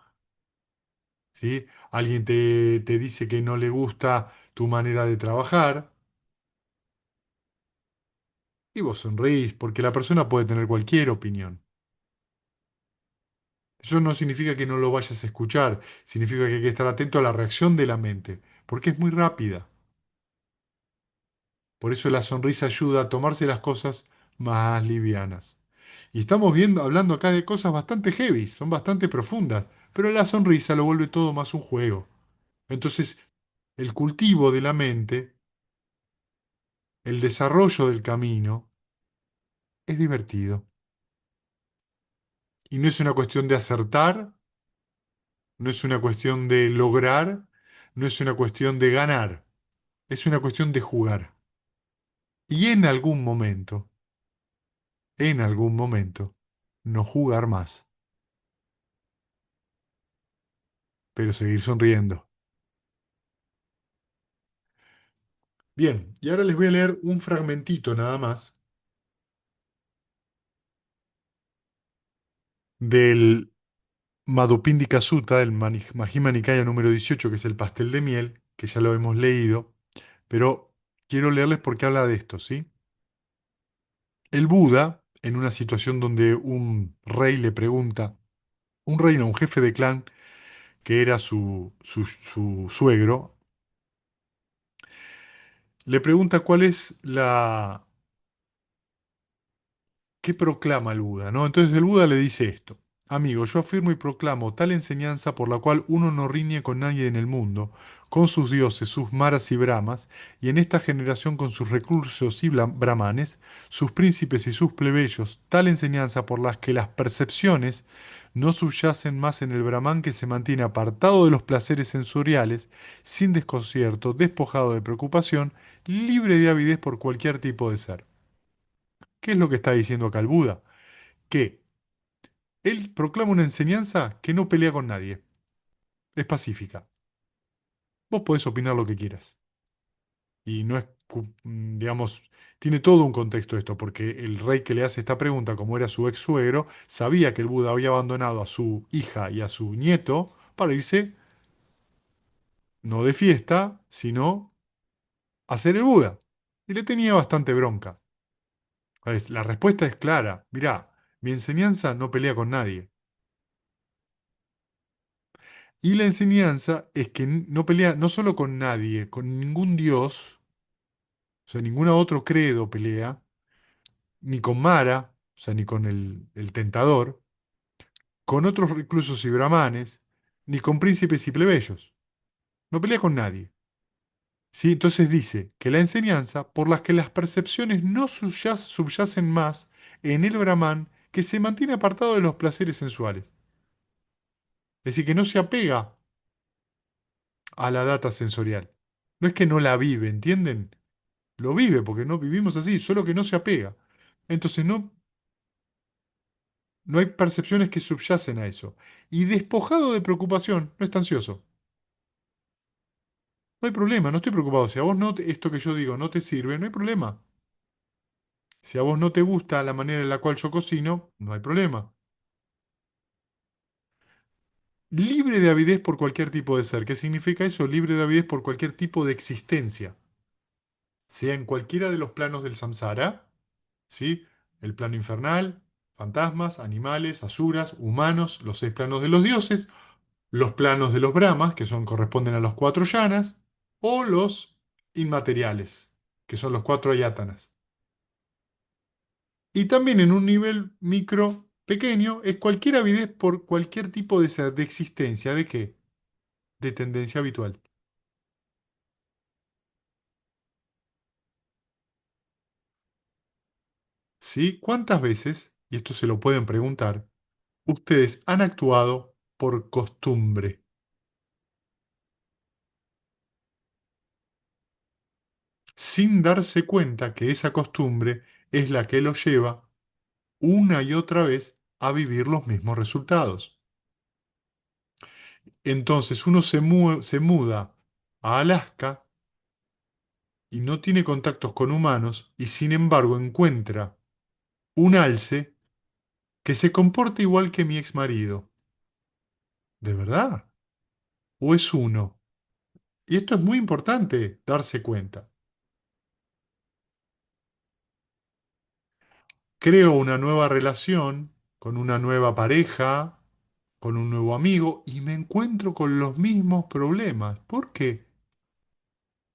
¿Sí? Alguien te dice que no le gusta tu manera de trabajar y vos sonreís porque la persona puede tener cualquier opinión. Eso no significa que no lo vayas a escuchar, significa que hay que estar atento a la reacción de la mente, porque es muy rápida. Por eso la sonrisa ayuda a tomarse las cosas más livianas. Y estamos viendo, hablando acá de cosas bastante heavy, son bastante profundas, pero la sonrisa lo vuelve todo más un juego. Entonces, el cultivo de la mente, el desarrollo del camino, es divertido. Y no es una cuestión de acertar, no es una cuestión de lograr, no es una cuestión de ganar, es una cuestión de jugar. Y en algún momento, no jugar más, pero seguir sonriendo. Bien, y ahora les voy a leer un fragmentito nada más del Madhupindika Sutta, el Majjhima Nikaya número 18, que es el pastel de miel, que ya lo hemos leído, pero quiero leerles porque habla de esto, ¿sí? El Buda, en una situación donde un rey le pregunta, un rey no, un jefe de clan, que era su suegro, le pregunta cuál es la, ¿qué proclama el Buda? ¿No? Entonces el Buda le dice esto. Amigo, yo afirmo y proclamo tal enseñanza por la cual uno no riñe con nadie en el mundo, con sus dioses, sus maras y brahmas, y en esta generación con sus recursos y brahmanes, sus príncipes y sus plebeyos, tal enseñanza por las que las percepciones no subyacen más en el brahman que se mantiene apartado de los placeres sensoriales, sin desconcierto, despojado de preocupación, libre de avidez por cualquier tipo de ser. ¿Qué es lo que está diciendo acá el Buda? Que él proclama una enseñanza que no pelea con nadie, es pacífica. Vos podés opinar lo que quieras. Y no es, digamos, tiene todo un contexto esto, porque el rey que le hace esta pregunta, como era su ex suegro, sabía que el Buda había abandonado a su hija y a su nieto para irse no de fiesta, sino a ser el Buda. Y le tenía bastante bronca. La respuesta es clara. Mirá, mi enseñanza no pelea con nadie. Y la enseñanza es que no pelea no solo con nadie, con ningún dios, o sea, ningún otro credo pelea, ni con Mara, o sea, ni con el tentador, con otros reclusos y brahmanes, ni con príncipes y plebeyos. No pelea con nadie. ¿Sí? Entonces dice que la enseñanza por las que las percepciones no subyacen más en el brahman que se mantiene apartado de los placeres sensuales. Es decir, que no se apega a la data sensorial. No es que no la vive, ¿entienden? Lo vive porque no vivimos así, solo que no se apega. Entonces no hay percepciones que subyacen a eso. Y despojado de preocupación, no está ansioso. No hay problema, no estoy preocupado. Si a vos no esto que yo digo no te sirve, no hay problema. Si a vos no te gusta la manera en la cual yo cocino, no hay problema. Libre de avidez por cualquier tipo de ser. ¿Qué significa eso? Libre de avidez por cualquier tipo de existencia. Sea en cualquiera de los planos del samsara, ¿sí? El plano infernal, fantasmas, animales, asuras, humanos, los 6 planos de los dioses, los planos de los brahmas, que son, corresponden a los 4 yanas, o los inmateriales, que son los 4 ayatanas. Y también en un nivel micro pequeño es cualquier avidez por cualquier tipo de existencia. ¿De qué? De tendencia habitual. ¿Sí? ¿Cuántas veces, y esto se lo pueden preguntar, ustedes han actuado por costumbre, sin darse cuenta que esa costumbre es la que los lleva una y otra vez a vivir los mismos resultados? Entonces uno se muda a Alaska y no tiene contactos con humanos y sin embargo encuentra un alce que se comporta igual que mi ex marido. ¿De verdad? ¿O es uno? Y esto es muy importante darse cuenta. Creo una nueva relación con una nueva pareja, con un nuevo amigo y me encuentro con los mismos problemas. ¿Por qué?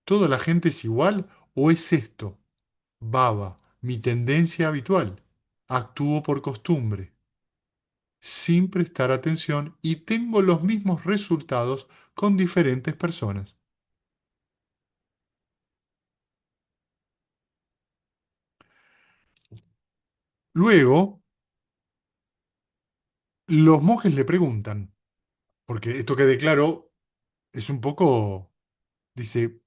¿Toda la gente es igual o es esto? Baba, mi tendencia habitual. Actúo por costumbre, sin prestar atención y tengo los mismos resultados con diferentes personas. Luego, los monjes le preguntan, porque esto quede claro, es un poco, dice,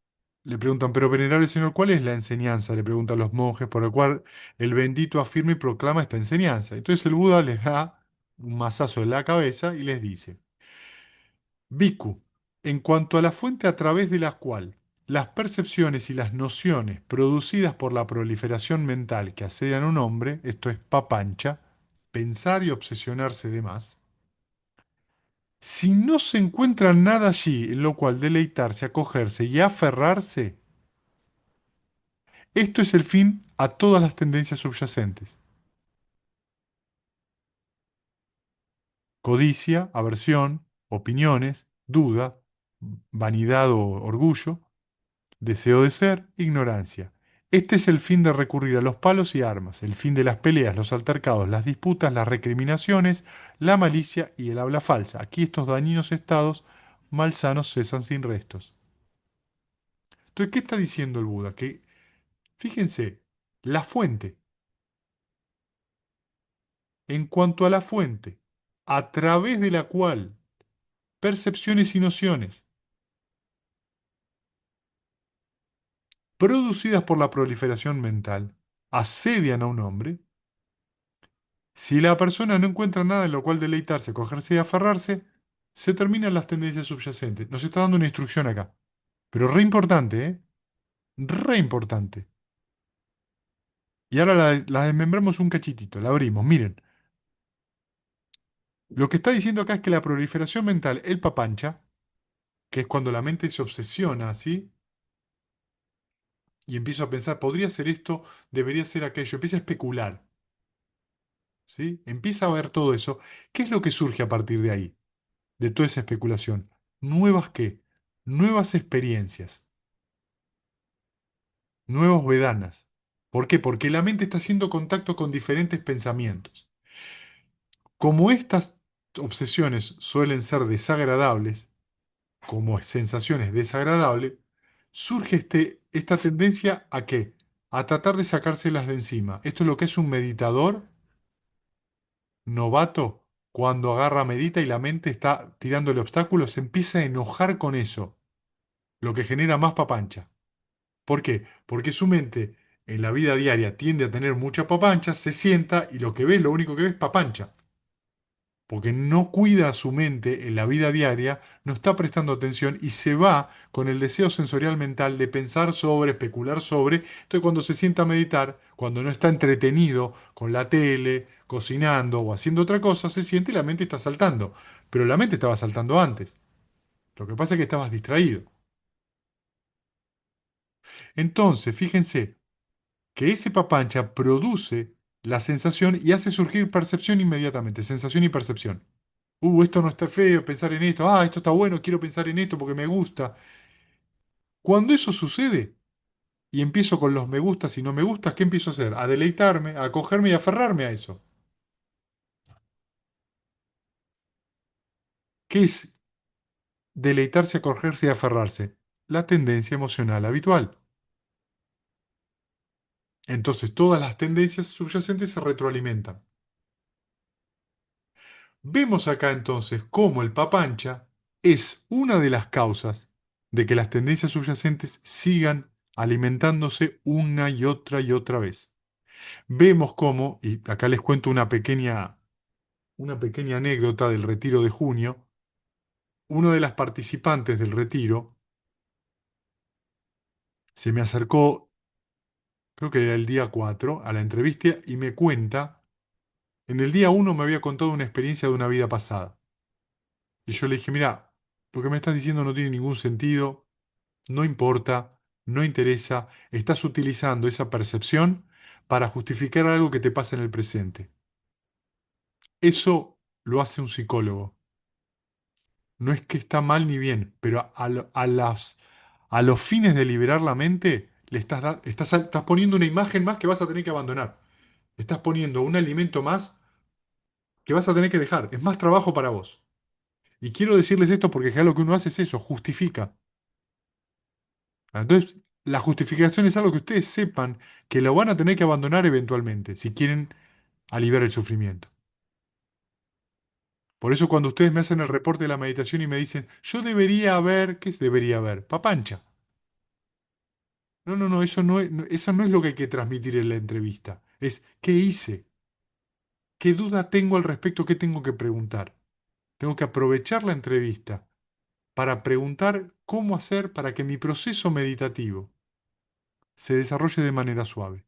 le preguntan, pero venerable señor, ¿cuál es la enseñanza? Le preguntan los monjes, por el cual el bendito afirma y proclama esta enseñanza. Entonces el Buda les da un mazazo en la cabeza y les dice, Bhikkhu, en cuanto a la fuente a través de la cual las percepciones y las nociones producidas por la proliferación mental que asedian a un hombre, esto es papancha, pensar y obsesionarse de más, si no se encuentra nada allí en lo cual deleitarse, acogerse y aferrarse, esto es el fin a todas las tendencias subyacentes. Codicia, aversión, opiniones, duda, vanidad o orgullo, deseo de ser, ignorancia. Este es el fin de recurrir a los palos y armas, el fin de las peleas, los altercados, las disputas, las recriminaciones, la malicia y el habla falsa. Aquí estos dañinos estados malsanos cesan sin restos. Entonces, ¿qué está diciendo el Buda? Que, fíjense, la fuente, en cuanto a la fuente, a través de la cual percepciones y nociones producidas por la proliferación mental asedian a un hombre, si la persona no encuentra nada en lo cual deleitarse, cogerse y aferrarse, se terminan las tendencias subyacentes. Nos está dando una instrucción acá. Pero re importante, ¿eh? Re importante. Y ahora la desmembramos un cachitito, la abrimos. Miren, lo que está diciendo acá es que la proliferación mental, el papancha, que es cuando la mente se obsesiona, ¿sí? Y empiezo a pensar, podría ser esto, debería ser aquello, empieza a especular, ¿sí? Empieza a ver todo eso. ¿Qué es lo que surge a partir de ahí, de toda esa especulación? ¿Nuevas qué? Nuevas experiencias, nuevos vedanas. ¿Por qué? Porque la mente está haciendo contacto con diferentes pensamientos. Como estas obsesiones suelen ser desagradables, como sensaciones desagradables, surge esta tendencia a qué? A tratar de sacárselas de encima. Esto es lo que es un meditador novato cuando agarra, medita y la mente está tirándole obstáculos, se empieza a enojar con eso, lo que genera más papancha. ¿Por qué? Porque su mente en la vida diaria tiende a tener mucha papancha, se sienta y lo que ve, lo único que ve es papancha. Porque no cuida su mente en la vida diaria, no está prestando atención y se va con el deseo sensorial mental de pensar sobre, especular sobre. Entonces cuando se sienta a meditar, cuando no está entretenido con la tele, cocinando o haciendo otra cosa, se siente y la mente está saltando. Pero la mente estaba saltando antes. Lo que pasa es que estabas distraído. Entonces, fíjense, que ese papancha produce la sensación y hace surgir percepción inmediatamente, sensación y percepción. Esto no está feo, pensar en esto, esto está bueno, quiero pensar en esto porque me gusta. Cuando eso sucede y empiezo con los me gustas y no me gustas, ¿qué empiezo a hacer? A deleitarme, a acogerme y a aferrarme a eso. ¿Qué es deleitarse, acogerse y aferrarse? La tendencia emocional habitual. Entonces todas las tendencias subyacentes se retroalimentan. Vemos acá entonces cómo el papancha es una de las causas de que las tendencias subyacentes sigan alimentándose una y otra vez. Vemos cómo, y acá les cuento una pequeña anécdota del retiro de junio, uno de las participantes del retiro se me acercó, creo que era el día 4 a la entrevista y me cuenta, en el día 1 me había contado una experiencia de una vida pasada. Y yo le dije, mira, lo que me estás diciendo no tiene ningún sentido, no importa, no interesa, estás utilizando esa percepción para justificar algo que te pasa en el presente. Eso lo hace un psicólogo. No es que está mal ni bien, pero a los fines de liberar la mente, estás poniendo una imagen más que vas a tener que abandonar. Estás poniendo un alimento más que vas a tener que dejar. Es más trabajo para vos. Y quiero decirles esto porque ya lo que uno hace es eso, justifica. Entonces, la justificación es algo que ustedes sepan que lo van a tener que abandonar eventualmente si quieren aliviar el sufrimiento. Por eso cuando ustedes me hacen el reporte de la meditación y me dicen, yo debería haber, ¿qué debería haber? Papancha. No, no, no, eso no es lo que hay que transmitir en la entrevista. Es, ¿qué hice? ¿Qué duda tengo al respecto? ¿Qué tengo que preguntar? Tengo que aprovechar la entrevista para preguntar cómo hacer para que mi proceso meditativo se desarrolle de manera suave.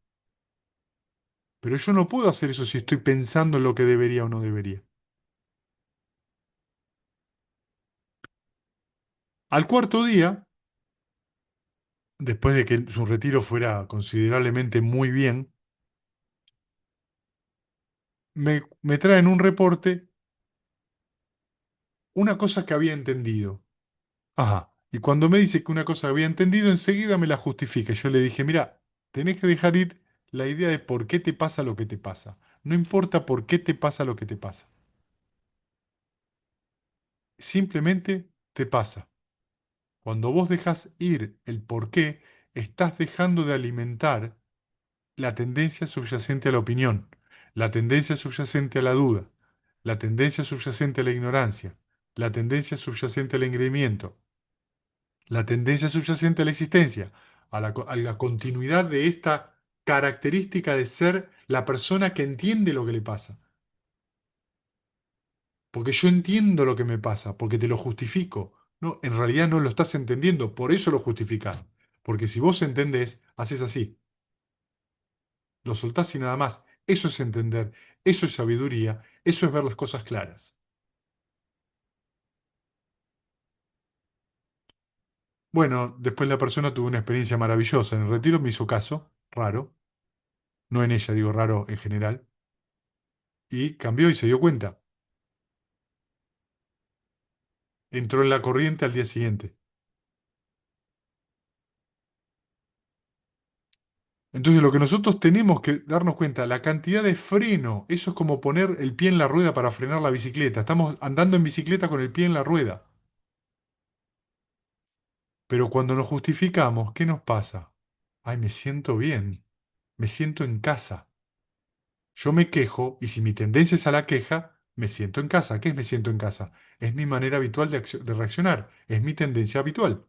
Pero yo no puedo hacer eso si estoy pensando en lo que debería o no debería. Al cuarto día, después de que su retiro fuera considerablemente muy bien, me traen un reporte, una cosa que había entendido. Ajá. Y cuando me dice que una cosa había entendido, enseguida me la justifica. Yo le dije, mira, tenés que dejar ir la idea de por qué te pasa lo que te pasa. No importa por qué te pasa lo que te pasa. Simplemente te pasa. Cuando vos dejas ir el por qué, estás dejando de alimentar la tendencia subyacente a la opinión, la tendencia subyacente a la duda, la tendencia subyacente a la ignorancia, la tendencia subyacente al engreimiento, la tendencia subyacente a la existencia, a la continuidad de esta característica de ser la persona que entiende lo que le pasa. Porque yo entiendo lo que me pasa, porque te lo justifico. No, en realidad no lo estás entendiendo, por eso lo justificás. Porque si vos entendés, haces así. Lo soltás y nada más. Eso es entender, eso es sabiduría, eso es ver las cosas claras. Bueno, después la persona tuvo una experiencia maravillosa. En el retiro me hizo caso, raro, no en ella, digo raro en general, y cambió y se dio cuenta. Entró en la corriente al día siguiente. Entonces lo que nosotros tenemos que darnos cuenta, la cantidad de freno, eso es como poner el pie en la rueda para frenar la bicicleta. Estamos andando en bicicleta con el pie en la rueda. Pero cuando nos justificamos, ¿qué nos pasa? Ay, me siento bien, me siento en casa. Yo me quejo y si mi tendencia es a la queja, me siento en casa. ¿Qué es me siento en casa? Es mi manera habitual de reaccionar, es mi tendencia habitual.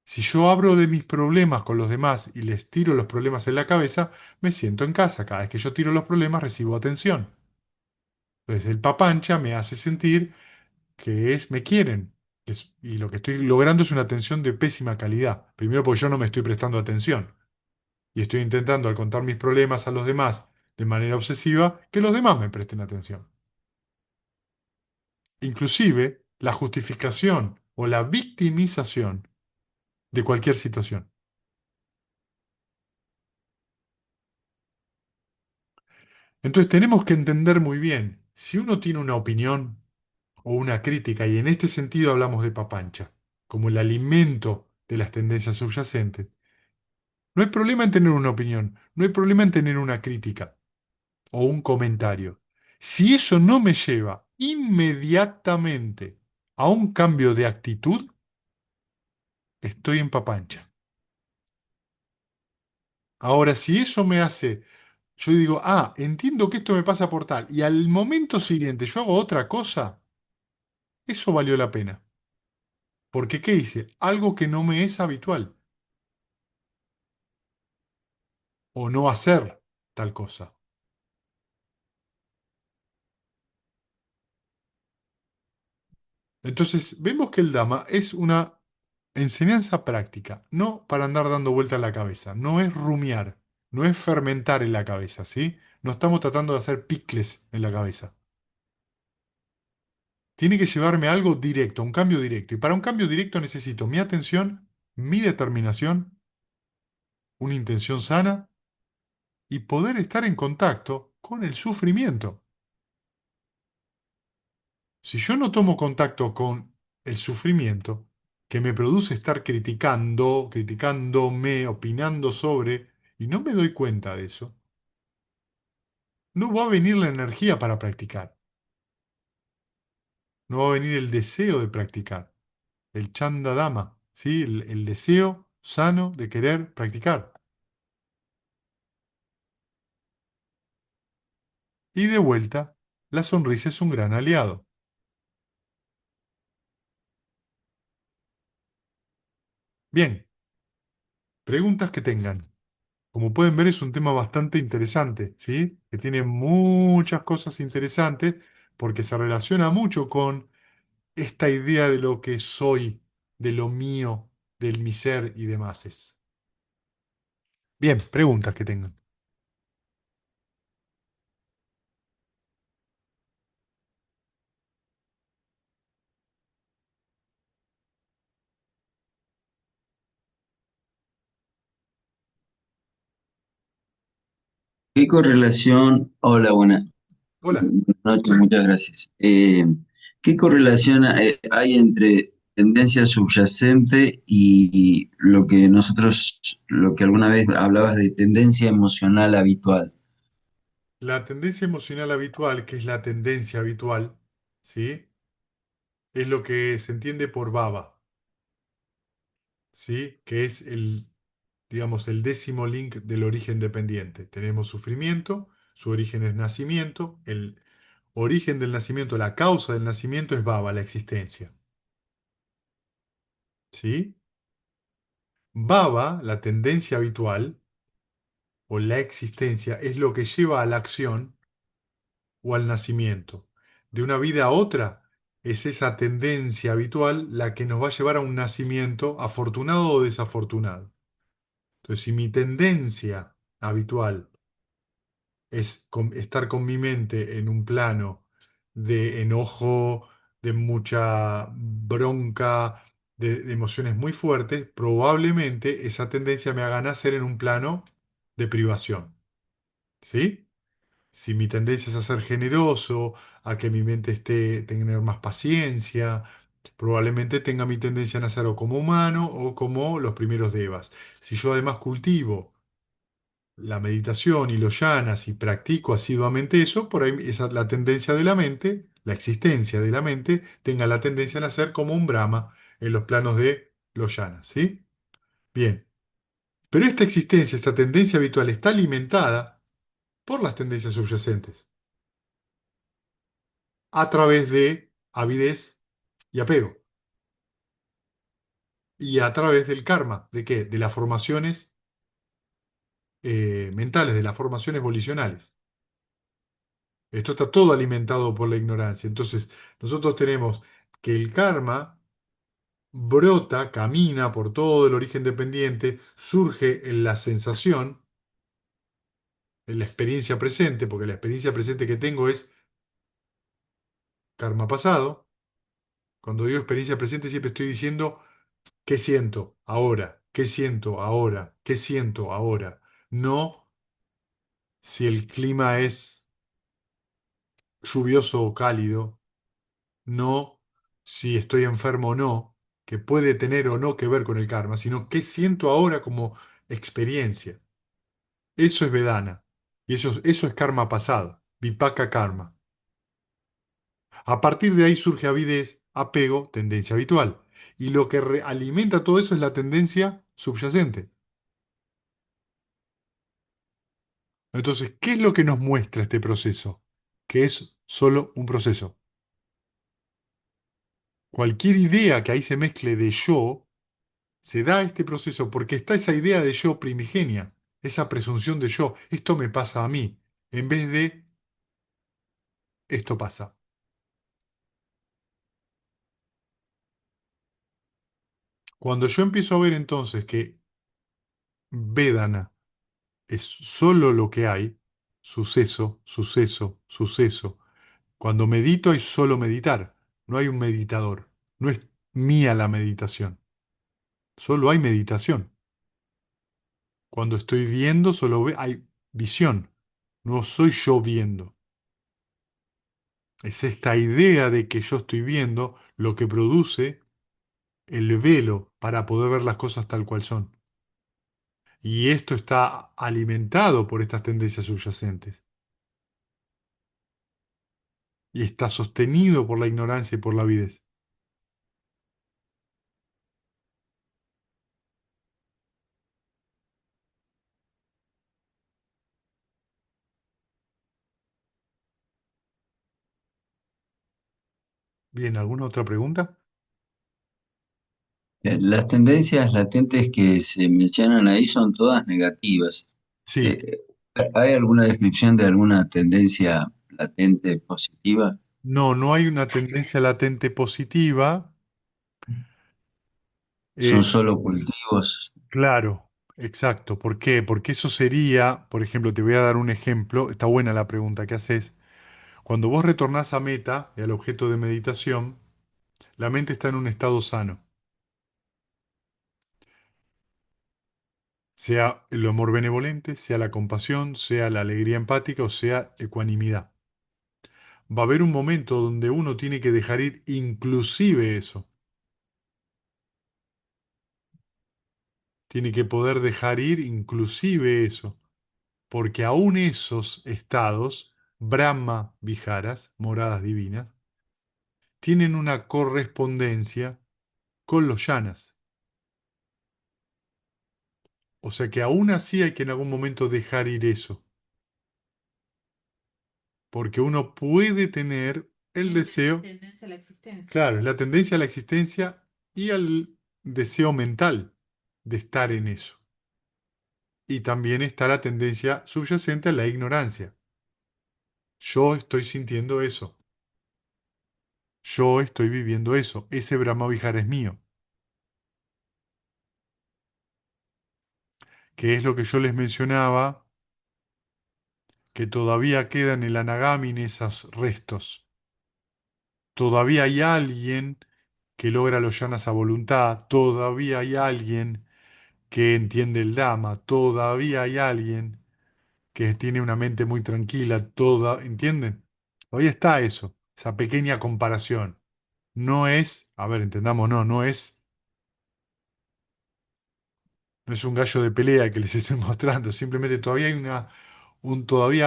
Si yo hablo de mis problemas con los demás y les tiro los problemas en la cabeza, me siento en casa. Cada vez que yo tiro los problemas recibo atención. Entonces el papancha me hace sentir que me quieren. Y lo que estoy logrando es una atención de pésima calidad. Primero porque yo no me estoy prestando atención. Y estoy intentando, al contar mis problemas a los demás de manera obsesiva, que los demás me presten atención. Inclusive, la justificación o la victimización de cualquier situación. Entonces tenemos que entender muy bien, si uno tiene una opinión o una crítica, y en este sentido hablamos de papancha, como el alimento de las tendencias subyacentes, no hay problema en tener una opinión, no hay problema en tener una crítica o un comentario. Si eso no me lleva inmediatamente a un cambio de actitud, estoy en papancha. Ahora, si eso me hace, yo digo, entiendo que esto me pasa por tal, y al momento siguiente yo hago otra cosa, eso valió la pena. Porque, ¿qué hice? Algo que no me es habitual, o no hacer tal cosa. Entonces, vemos que el Dhamma es una enseñanza práctica, no para andar dando vuelta en la cabeza, no es rumiar, no es fermentar en la cabeza, ¿sí? No estamos tratando de hacer picles en la cabeza. Tiene que llevarme a algo directo, a un cambio directo. Y para un cambio directo necesito mi atención, mi determinación, una intención sana y poder estar en contacto con el sufrimiento. Si yo no tomo contacto con el sufrimiento que me produce estar criticando, criticándome, opinando sobre, y no me doy cuenta de eso, no va a venir la energía para practicar, no va a venir el deseo de practicar, el chanda dama, ¿sí? El deseo sano de querer practicar. Y de vuelta, la sonrisa es un gran aliado. Bien, preguntas que tengan. Como pueden ver, es un tema bastante interesante, ¿sí? Que tiene muchas cosas interesantes porque se relaciona mucho con esta idea de lo que soy, de lo mío, del mi ser y demás. Bien, preguntas que tengan. ¿Qué correlación? Hola, buenas Hola. noches, muchas gracias. ¿Qué correlación hay entre tendencia subyacente y lo que alguna vez hablabas de tendencia emocional habitual? La tendencia emocional habitual, que es la tendencia habitual, ¿sí? Es lo que se entiende por baba, ¿sí? Que es digamos, el décimo link del origen dependiente. Tenemos sufrimiento, su origen es nacimiento, el origen del nacimiento, la causa del nacimiento es baba, la existencia. ¿Sí? Baba, la tendencia habitual o la existencia, es lo que lleva a la acción o al nacimiento. De una vida a otra, es esa tendencia habitual la que nos va a llevar a un nacimiento afortunado o desafortunado. Entonces, si mi tendencia habitual es estar con mi mente en un plano de enojo, de mucha bronca, de emociones muy fuertes, probablemente esa tendencia me haga nacer en un plano de privación. ¿Sí? Si mi tendencia es a ser generoso, a que mi mente esté, tener más paciencia, probablemente tenga mi tendencia a nacer o como humano o como los primeros devas. Si yo además cultivo la meditación y los yanas y practico asiduamente eso, por ahí la tendencia de la mente, la existencia de la mente, tenga la tendencia a nacer como un Brahma en los planos de los yanas, ¿sí? Bien, pero esta existencia, esta tendencia habitual está alimentada por las tendencias subyacentes a través de avidez y apego y a través del karma, ¿de qué? De las formaciones mentales, de las formaciones volicionales. Esto está todo alimentado por la ignorancia. Entonces, nosotros tenemos que el karma brota, camina por todo el origen dependiente, surge en la sensación, en la experiencia presente, porque la experiencia presente que tengo es karma pasado. Cuando digo experiencia presente, siempre estoy diciendo ¿Qué siento ahora? ¿Qué siento ahora? ¿Qué siento ahora? No si el clima es lluvioso o cálido, no si estoy enfermo o no, que puede tener o no que ver con el karma, sino qué siento ahora como experiencia. Eso es Vedana. Y eso es karma pasado, vipaka karma. A partir de ahí surge avidez, apego, tendencia habitual. Y lo que alimenta todo eso es la tendencia subyacente. Entonces, ¿qué es lo que nos muestra este proceso? Que es solo un proceso. Cualquier idea que ahí se mezcle de yo, se da este proceso porque está esa idea de yo primigenia, esa presunción de yo, esto me pasa a mí, en vez de esto pasa. Cuando yo empiezo a ver entonces que Vedana es solo lo que hay, suceso, suceso, suceso. Cuando medito hay solo meditar, no hay un meditador, no es mía la meditación, solo hay meditación. Cuando estoy viendo solo hay visión, no soy yo viendo. Es esta idea de que yo estoy viendo lo que produce el velo para poder ver las cosas tal cual son. Y esto está alimentado por estas tendencias subyacentes. Y está sostenido por la ignorancia y por la avidez. Bien, ¿alguna otra pregunta? Las tendencias latentes que se mencionan ahí son todas negativas. Sí, Eh, ¿Hay alguna descripción de alguna tendencia latente positiva? no, no hay una tendencia latente positiva. ¿Son Eh, solo cultivos? claro, exacto. ¿Por qué? Porque eso sería, por ejemplo, te voy a dar un ejemplo, está buena la pregunta que haces. Cuando vos retornás a meta y al objeto de meditación, la mente está en un estado sano, sea el amor benevolente, sea la compasión, sea la alegría empática o sea ecuanimidad. Va a haber un momento donde uno tiene que dejar ir inclusive eso. Tiene que poder dejar ir inclusive eso. Porque aún esos estados, Brahma Viharas, moradas divinas, tienen una correspondencia con los yanas. O sea que aún así hay que en algún momento dejar ir eso. Porque uno puede tener el deseo, Tendencia a la existencia. claro, es la tendencia a la existencia y al deseo mental de estar en eso. Y también está la tendencia subyacente a la ignorancia. Yo estoy sintiendo eso. Yo estoy viviendo eso. Ese Brahma Vihara es mío. Que es lo que yo les mencionaba, que todavía quedan en el Anagami en esos restos. Todavía hay alguien que logra los yanas a voluntad, todavía hay alguien que entiende el Dhamma, todavía hay alguien que tiene una mente muy tranquila, ¿entienden? Todavía está eso, esa pequeña comparación. No es, a ver, entendamos, no es un gallo de pelea que les estoy mostrando, simplemente todavía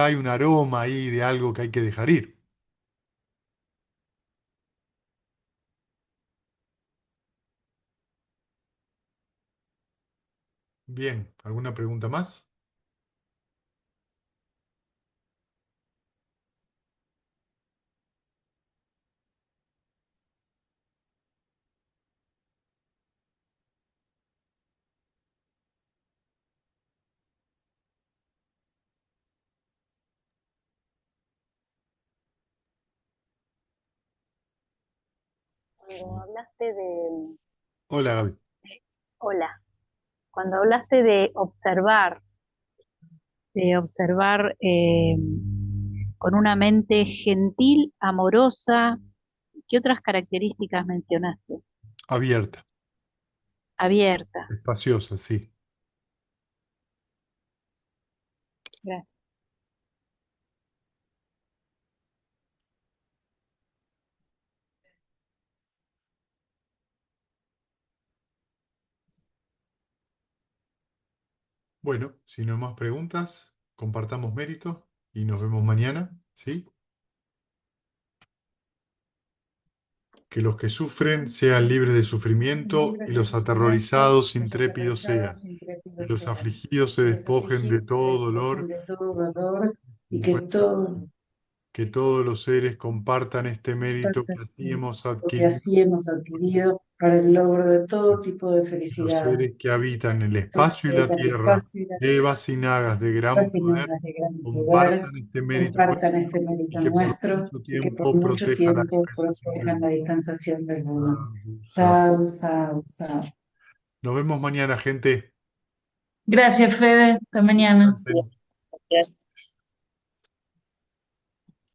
hay un aroma ahí de algo que hay que dejar ir. Bien, ¿alguna pregunta más? Cuando hablaste de, Hola, Gaby. hola, cuando hablaste de observar con una mente gentil, amorosa, ¿qué otras características mencionaste? Abierta. abierta. espaciosa, sí. Gracias. Bueno, si no hay más preguntas, compartamos méritos y nos vemos mañana, ¿sí? Que los que sufren sean libres de sufrimiento y los aterrorizados intrépidos sean. Que los afligidos se despojen de todo dolor y que todos los seres compartan este mérito que así hemos Lo que adquirido. así hemos adquirido para el logro de todo tipo de Los felicidad. seres que habitan el Todos espacio y la sean tierra, espacio y la devas y nagas de gran poder, fascinadas de gran poder, compartan este mérito compartan este nuestro y mérito que por nuestro mucho y que por tiempo mucho proteja la tiempo dispensación del protejan la Buda. dispensación del Buda. Sadhu, sadhu. Sadhu, sadhu, sadhu. Nos vemos mañana, gente. Gracias, Fede. Hasta mañana. Descansen.